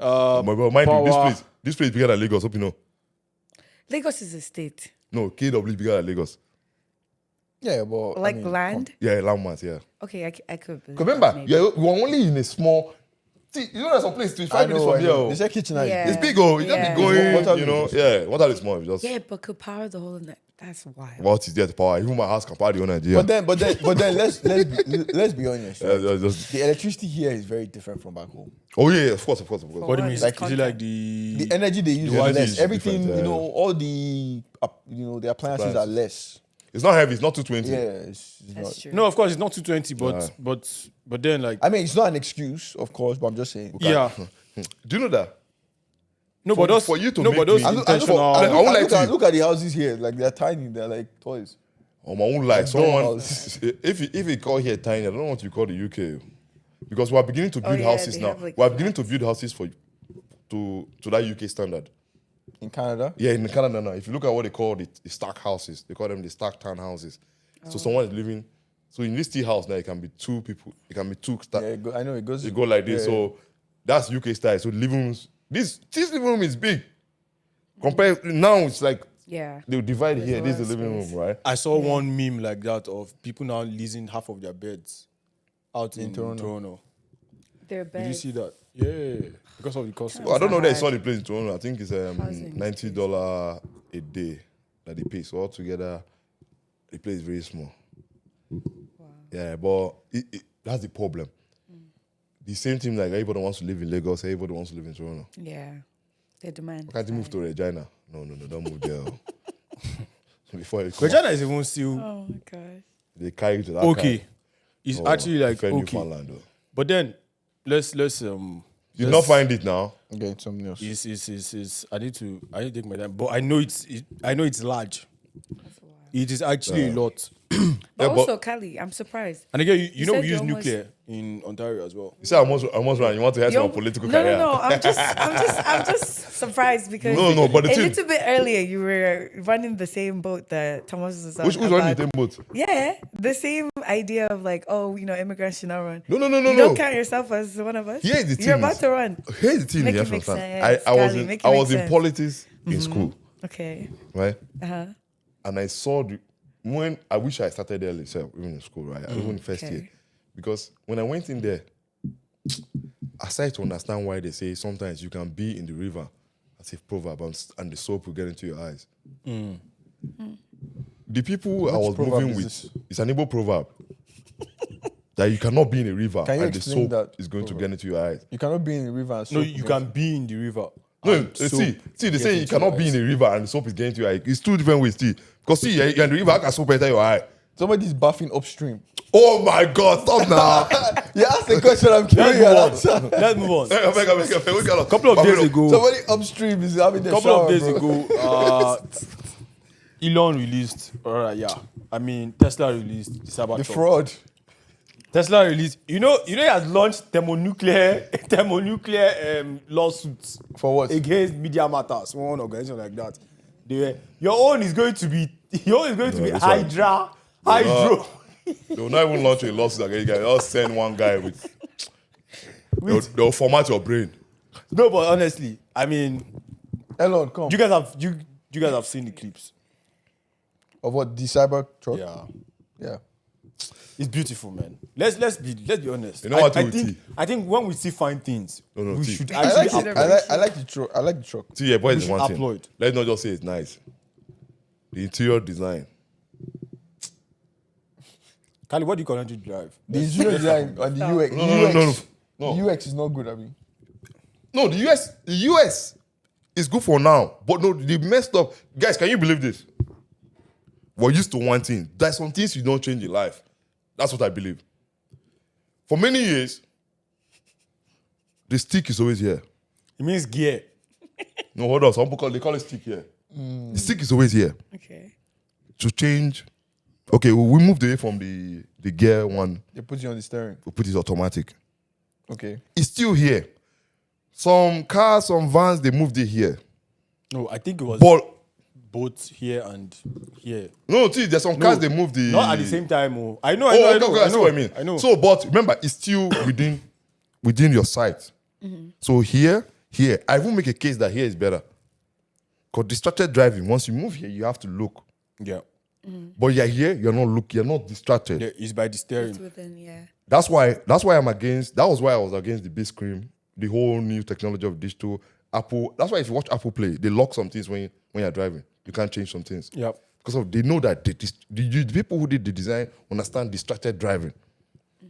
Oh my God, mind you, Power. this place is bigger than Lagos. Hope you know. Lagos is a state. No, KW is bigger than Lagos. Yeah, but Like land? Yeah, landmass. Yeah. Okay, I could believe. Because remember, that, maybe. you are only in a small See, you know there's some place 25 I minutes know. from here. Oh. They say kitchen is Yeah. It's big, oh. You just Yeah. be going, Water you know. is- Yeah, water is small. Just Yeah, but could power the whole night. That's wild. what is there to power? Even my house can power the whole Nigeria. But then, let's be honest. Right? Just, The electricity here is very different from back home. oh yeah, of course. What do you What mean? is Like, is it content? like the The energy they use The is energy less. is Everything, different, you know, all the the appliances are less. it's not heavy. It's not 220. Yeah, it's That's not. true. No, of course it's not 220, but then like I mean, it's not an excuse, of course, but I'm just saying. yeah. Do you know that? No, but those for you to no, make but those me- intentional. I won't lie to you. Look at the houses here. Like, they're tiny. They're like toys. On my own life, someone dollhouse. if you call here tiny, I don't know what you call the UK, because we are beginning to build yeah, houses they now. have, like, We are beginning to build houses to that UK standard. In Canada? Yeah, in Canada now. If you look at what they call the stack houses, they call them the stack town houses. So someone is living. So in this tea house now, it can be two people. It can be two stack. Yeah, I know it goes. They go like this. Yeah. So that's UK style. So living rooms. This living room is big. Compared now, it's like Yeah. they divide There's here. a This is lot the of living space. room, right? I saw one meme like that of people now leasing half of their beds out in Toronto. Their Did you beds. see that? Yeah, because of the cost. Well, I don't know that I hard. saw the place in Toronto. I think it's Housing is $90 a day that they pay. So altogether, the place is very small. Yeah, but that's the problem. The same thing, like everybody wants to live in Lagos, everybody wants to live in Toronto. Yeah. They demand. Can't you move to Regina? No, don't move there. So before you come, Regina is even still Oh my gosh. they carry you to that okay. kind. It's Oh, actually like fair okay, Newfoundland, though. but then let's You did not find it now. Okay, something else. is I need to take my time, but I know it's large. It is actually a lot. But Yeah, but- also, Cali, I'm surprised. And again, you know said we you use almost- nuclear in Ontario as well. You say almost ran. You want to head to my You're- political no, career? No, I'm just surprised because No, but the a thing- little bit earlier you were running the same boat that Thomas was on. Which one you about- think both? Yeah, the same idea of like, oh, immigrants should not run. No. You don't count yourself as one of us. Here's the thing You're about is- to run. Here's the thing Make you it have to make understand. sense, I was Cali, in, make it I make was in sense. politics in school, Okay. right? Uh-huh. And I saw when I wish I started early, so even in school, right? Even in first Okay. year, because when I went in there, I started to understand why they say sometimes you can be in the river as a proverb and the soap will get into your eyes. The people I was proverb moving is with, this? it's an Igbo proverb that you cannot be in a river Can you and the explain soap that is going to proverb? get into your eyes. You cannot be in the river and No, soap you against- can be in the river. No, and see, soap they get say you into cannot your be in eyes. a river and the soap is getting to your eye. It's two different ways, see. Because see, you're in the river, how can soap enter your eye? Somebody's bathing upstream. Oh my God, stop now. You asked the question, I'm curious. Let's move on. A Couple of days ago, Somebody upstream is having the couple shower, of days bro. ago, Elon released. I mean Tesla released the Cyber The Truck. fraud. Tesla released. You know, he has launched thermonuclear lawsuits For what? against Media Matters, one organization like that. Your own is going to be this one- Hydra. Hydro. They will not even launch a lawsuit against you guys. They'll send one guy with. They'll format your brain. No, but honestly, I mean, Elon, come. you guys have seen the clips. Of what? The cyber truck? Yeah. Yeah. It's beautiful, man. Let's be honest. You know what I to think T? I think when we see fine things, No, we T. should I actually like it. applaud. I like the truck. I like the truck. See, yeah, boy, We is should one thing. applaud. Let's not just say it's nice. The interior design. Kali, what do you currently drive? The interior design and the UX. No. The UX is not good, I mean. No, the US is good for now. But no, the messed up. Guys, can you believe this? We're used to one thing. There's some things you don't change in life. That's what I believe. For many years, the stick is always here. It means gear. No, hold on. Some people they call it stick here. The stick is always here. Okay. To change. Okay, we moved away from the gear one. They put you on the steering. We put it automatic. Okay. It's still here. Some cars, some vans, they moved it here. No, I think it was But both here and here. no, see, there's some cars they moved the. Not at the same time. Oh. I know. I see what I mean. I know. So, but remember, it's still within your sight. So here, I will make a case that here is better. Because distracted driving, once you move here, you have to look. Yeah. But you're here, you're not distracted. Yeah, it's by the It's steering. within, yeah. That's why I'm against. That was why I was against the big screen the whole new technology of digital. Apple. That's why if you watch Apple Play, they lock some things when you're driving. You can't change some things. Yep. Because they know that the people who did the design understand distracted driving,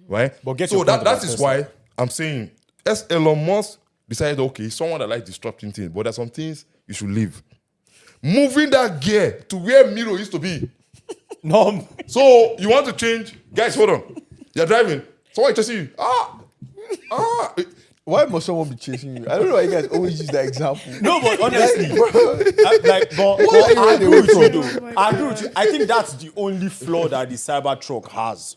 right? But get so your point about that is Tesla. why I'm saying, as Elon Musk decided, okay, he's someone that likes disrupting things, but there's some things you should leave. Moving that gear to where Miro used to be. No. So you want to change, guys? Hold on. You're driving. Someone chasing you. Why must someone be chasing you? I don't know why you guys always use that example. No, but honestly, What I are you agree with you. running Though. from? I agree with you. I think that's the only flaw that the Cyber Truck has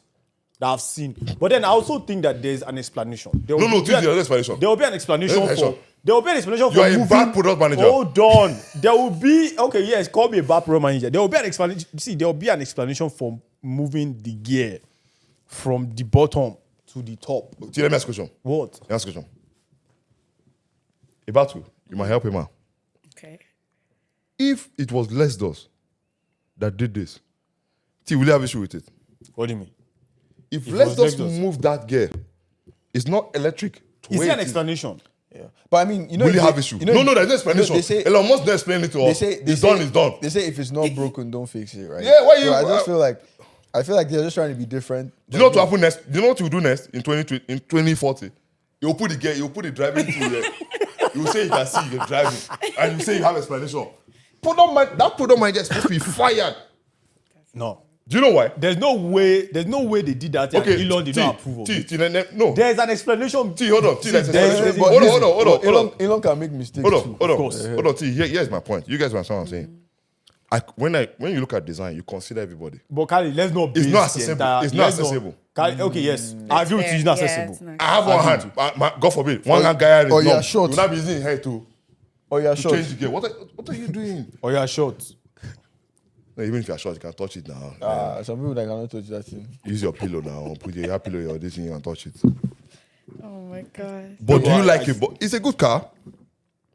that I've seen. But then I also think that there's an explanation. There will No, be this is the explanation. There will be an explanation Explanation. for. There will be an explanation You for are a moving. bad product manager. Hold on. There will be yes. Call me a bad product manager. There will be an explanation. See, there will be an explanation for moving the gear from the bottom to the top. See, let me ask a question. What? Let me ask a question. Hibatu, you might help him out. Okay. If it was less doors that did this, will you have issue with it? What do you mean? If It less was doors Lexus. move that gear, it's not electric. to Is where there an it is. explanation? Yeah. But I mean, you know, Will you if have they- issue? you know, No, there's no explanation. They say, Elon Musk don't explain it to us. It's done, it's done. They say if it's not broken, don't fix it, right? Yeah, why you- So I feel like they're just trying to be different. Do you know what will happen next? Do you know what you do next in 2040? You'll put the gear, you'll put the driving through there. You will say you can see you're driving. And you say you have explanation. That product manager is supposed to be fired. No. Do you know why? There's no way they did that and Elon did not approve of it. No. There's an explanation. Hold on. There's an there's- explanation. But Hold listen, on. but Elon can make mistakes too. Hold on. course. Hold on. Here's my point. You guys understand what I'm saying? When you look at design, you consider everybody. But Kali, let's not base It's not the accessible. entire- It's not let's accessible. Kali, okay, yes. I agree with you, it's not Yeah, accessible. it's not. I have one hand. God forbid. One hand guy is or you're numb. short. You'll not be using his head to Oh, you're change short. the gear. What are you doing? Or you're short. No, even if you're short, you can touch it now. Some people that cannot touch that thing. Use your pillow now. Put your pillow or this thing and touch it. Oh my god. But do you but like it? But it's a good car.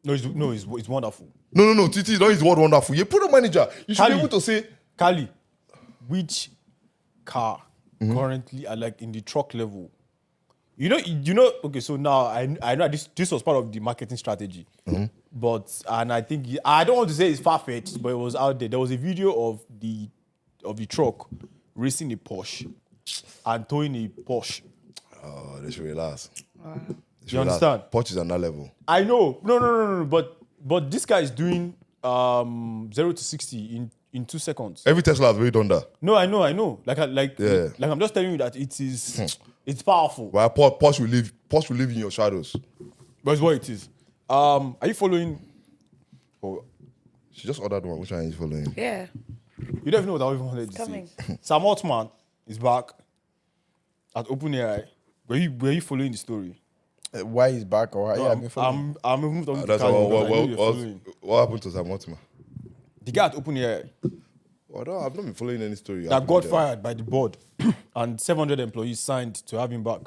No, it's wonderful. No. Titi, don't use the word wonderful. You're product manager. You should be Kali. able to say, Kali, which car currently are like in the truck level? You know. Okay, so now I know this was part of the marketing strategy, but I think I don't want to say it's far fetched, but it was out there. There was a video of the truck racing a Porsche and towing a Porsche. oh, they should relax. Wow. They should You relax. understand? Porsche is on that level. I know, no, but this guy is doing 0 to 60 in 2 seconds. Every Tesla has already done that. No, I know. Like Yeah. I'm just telling you that it is it's powerful. Well, Porsche will live in your shadows. But it's what it is. Are you following? Oh, She just ordered one. Which one are you following? Yeah. you don't even know what I even wanted to Coming. say. Sam Altman is back at OpenAI. Were you following the story? Why he's back or yeah, I've been following. I'm moved on to That's Kali because I know you're what, following. what happened to Sam Altman? The guy at OpenAI I've not been following any story. that got fired by the board and 700 employees signed to have him back.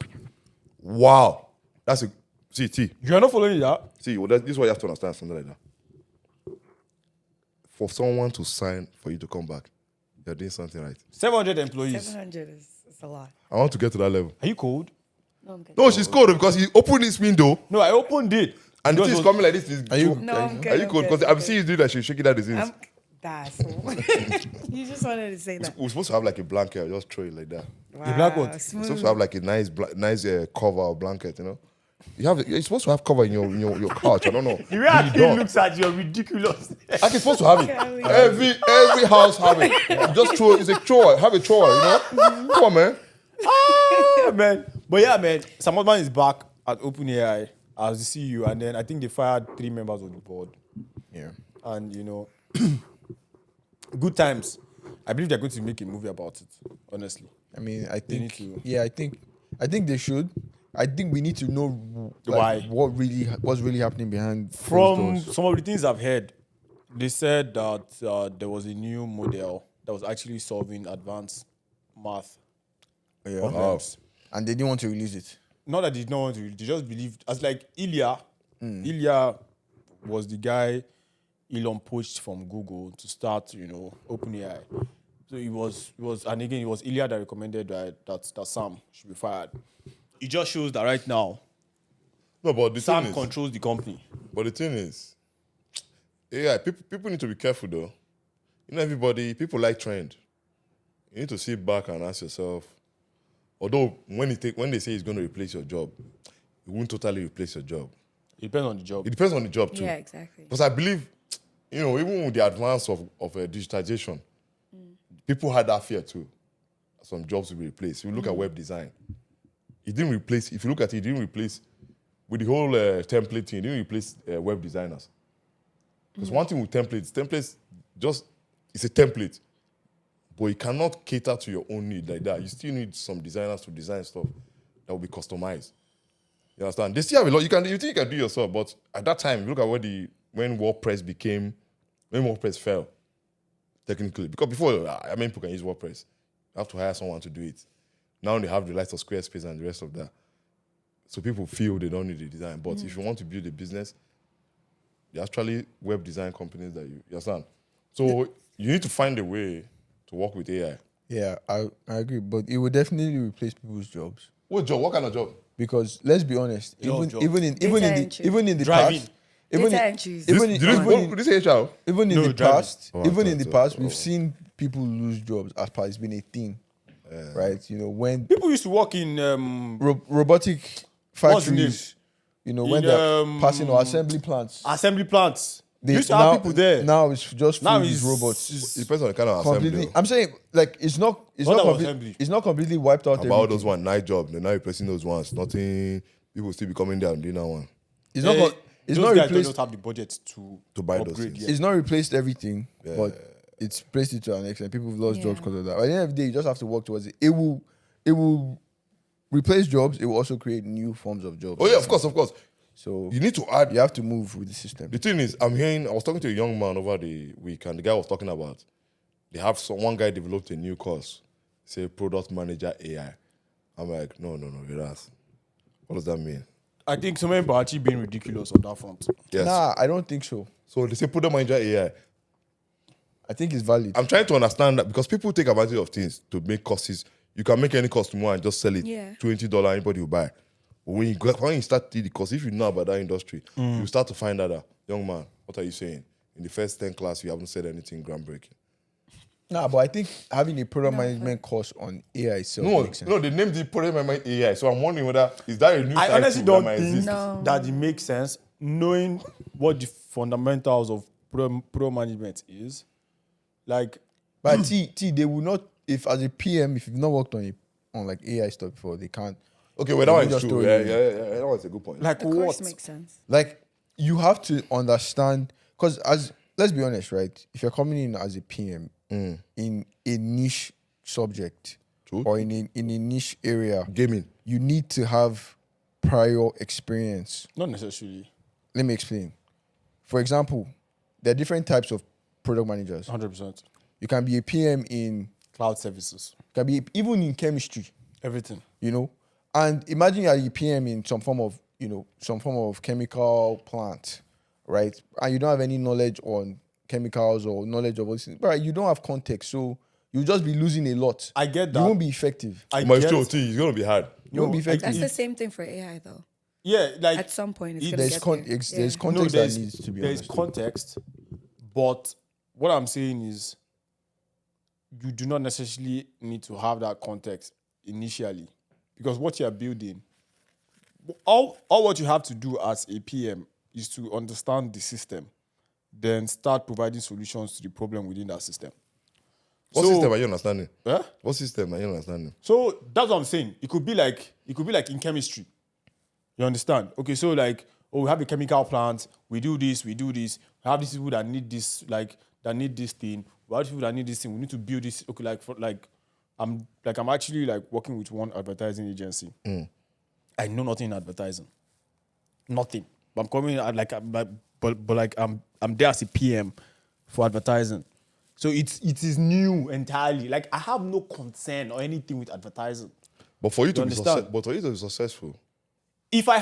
Wow. That's a T. You are not following that? See, this is what you have to understand. Something like that. For someone to sign for you to come back, you're doing something right. 700 employees. 700 is a lot. I want to get to that level. Are you cold? No, I'm good. No, she's cold because he opened this window No, I opened it. and the Because thing is it was- coming like this. Are you? No, I'm good. Are you I'm cold? good, Because I'm I've good. seen you do that. She's shaking that disease. That's you just wanted to say that. We're supposed to have like a blanket. Just throw it like that. Wow, black one. We're smooth. supposed to have like a nice cover or blanket. You know, you're supposed to have cover in your couch. I don't know. The way I You feel don't. looks at you are ridiculous. Like you're supposed to have it. Kelly. Every house have it. Just throw. It's a chore. Have a chore. You know. Come on, man. Yeah, man. But yeah, man, Sam Altman is back at OpenAI as the CEO, and then I think they fired 3 members of the board. Yeah. And good times. I believe they're going to make a movie about it. Honestly, I mean, I They think. need to- Yeah, I think they should. I think we need to know Why? what's really happening behind closed from doors. some of the things I've heard, they said that there was a new model that was actually solving advanced math Yeah. problems. And they didn't want to release it. Not that they did not want to, they just believed, as like Ilya. Ilya was the guy Elon poached from Google to start, OpenAI. So it was, and again, it was Ilya that recommended that Sam should be fired. It just shows that right now, No, but the Sam thing is, controls the company. but the thing is, AI, people need to be careful though. You know, people like trend. You need to sit back and ask yourself, although when they say it's going to replace your job, it won't totally replace your job. It depends on the job. It depends on the job too. Yeah, exactly. Because I believe, even with the advance of digitization, people had that fear too. Some jobs will be replaced. If you look at web design, it didn't replace, if you look at it, it didn't replace, with the whole template thing, it didn't replace web designers. Because one thing with templates just, it's a template, but it cannot cater to your own need like that. You still need some designers to design stuff that will be customized. You understand? They still have a lot. You think you can do yourself, but at that time, look at when WordPress fell, technically. Because before, people can use WordPress. You have to hire someone to do it. Now they have the likes of Squarespace and the rest of that. So people feel they don't need the design. But if you want to build a business, there are actually web design companies that you understand. So you need to find a way to work with AI. Yeah, I agree, but it will definitely replace people's jobs. What job? What kind of job? Because let's be honest, Your job. even in the Driving. past, even Data in, entries. even in, even in, Did you say HR? even in No, the driving. past, we've seen people lose jobs as per it's been a thing, right? You know, when People used to work in robotic What's the name? factories, you know, when In, they're passing or assembly plants, assembly plants. they used to have people there. Now it's just Now full it's with robots. It depends on the kind of assembly. Completely, I'm saying like it's not Not about assembly. it's not completely wiped out. About everything. those night jobs, they're now replacing those ones. Nothing. People still be coming down and doing that one. It's not. It's those not guys replaced. don't have the budget to buy those upgrade things. yet. It's not replaced everything, but it's placed it to an extent. People have lost jobs Yeah. because of that. But at the end of the day, you just have to work towards it. It will replace jobs. It will also create new forms of jobs. Oh yeah, of course. So You need to add. you have to move with the system. The thing is, I was talking to a young man over the week, and the guy was talking about they have one guy developed a new course, say product manager AI. I'm like, no, relax. What does that mean? I think some people are actually being ridiculous on that front. Yes. Nah, I don't think so. So they say product manager AI. I think it's valid. I'm trying to understand that because people take advantage of things to make courses. You can make any course tomorrow and just sell it Yeah. $20. Anybody will buy. But when you start the course, if you know about that industry, you start to find out that, young man, what are you saying? In the first 10 class, you haven't said anything groundbreaking. Nah, but I think having a product management course on AI itself makes sense. No, they named the product management AI. So I'm wondering whether is that a new I title honestly that don't might think exist? No. that it makes sense knowing what the fundamentals of pro management is. Like, But T, they will not. If as a PM, if you've not worked on like AI stuff before, they can't. Okay, well, that They one's just true. throw Yeah, you. that one's a good point. like The what? course makes sense. Like you have to understand because let's be honest, right? If you're coming in as a PM in a niche subject True. or in a niche area, Gaming. you need to have prior experience. Not necessarily. Let me explain. For example, there are different types of product managers. 100%. You can be a PM in, Cloud services. can be even in chemistry, Everything. you know. And imagine you're a PM in some form of chemical plant, right? And you don't have any knowledge on chemicals or knowledge of all these things, right? You don't have context, so you'll just be losing a lot. I get that. You won't be effective. I But get, it's true, it's going to be hard. You won't be I- effective. That's the same thing for AI though. yeah, like At some point, it's it- gonna There's get context. there. There's Yeah. context that needs to be there's understood. context, but what I'm saying is you do not necessarily need to have that context initially, because what you are building, all what you have to do as a PM is to understand the system, then start providing solutions to the problem within that system. What So- system are you understanding? Yeah? What system are you understanding? So that's what I'm saying. It could be like in chemistry. You understand? Okay, so like, we have a chemical plant, we do this. We have these people that need this, that need this thing. We have people that need this thing. We need to build this. Okay, I'm actually working with one advertising agency. I know nothing in advertising. Nothing. But I'm coming I'm there as a PM for advertising. So it is new entirely. Like, I have no concern or anything with advertising. But for you to You be understand? successful, If I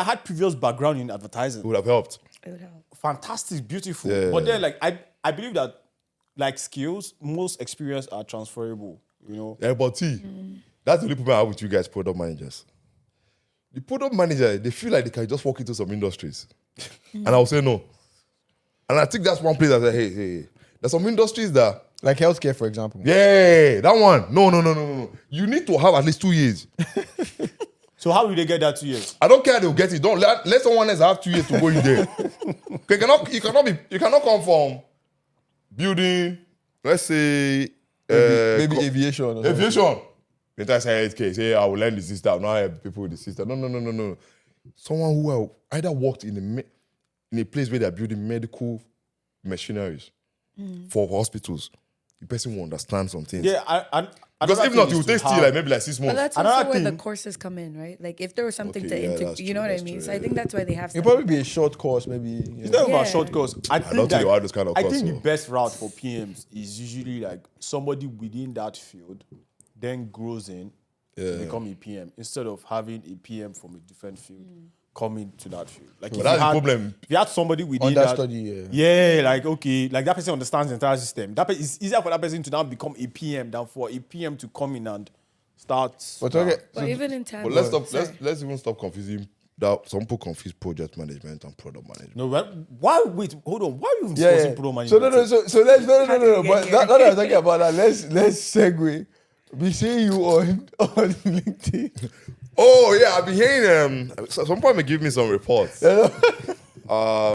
had previous background in advertising, it would have helped. It would help. fantastic, beautiful. Yeah. But then I believe that skills, most experience are transferable. You know, Yeah, but that's the only problem I have with you guys, product managers. the product manager, they feel like they can just walk into some industries. And I'll say no. And I think that's one place I say, hey. There's some industries that... Like healthcare, for example. Yeah, that one. No. You need to have at least 2 years. So how will they get that 2 years? I don't care they'll get it. Don't let someone else have 2 years to go in there. You cannot come from building, let's say... Maybe aviation. Or something. Aviation. Then I say 8K. Say, I will learn the system. Now I help people with the system. No. Someone who either worked in a place where they're building medical machineries for hospitals. The person will understand some things. Yeah, Because if not, it will take still like maybe like 6 But months. that's also where the courses come in, right? Like if there was something Okay, yeah, to that's you know true, what I that's mean? true, So I yeah. think that's why they have It'll stuff. probably be a short course, maybe. It's not about Yeah. short course. I don't think you have this kind of course, think the so. best route for PMs is usually like somebody within that field then grows in to become a PM instead of having a PM from a different field coming to that field. Like But that's the problem. If you had somebody within Understudy, yeah, like okay, like that person understands the entire system. It's easier for that person to now become a PM than for a PM to come in and start. But okay, But even in time. But let's even stop confusing that. Some people confuse project management and product management. No, why? Wait, hold on. Why are you even yeah. discussing product management? So let's no. Yeah, But yeah. that I'm talking about that. Let's segue. We see you on LinkedIn. Oh yeah, I've been hearing some point may give me some reports.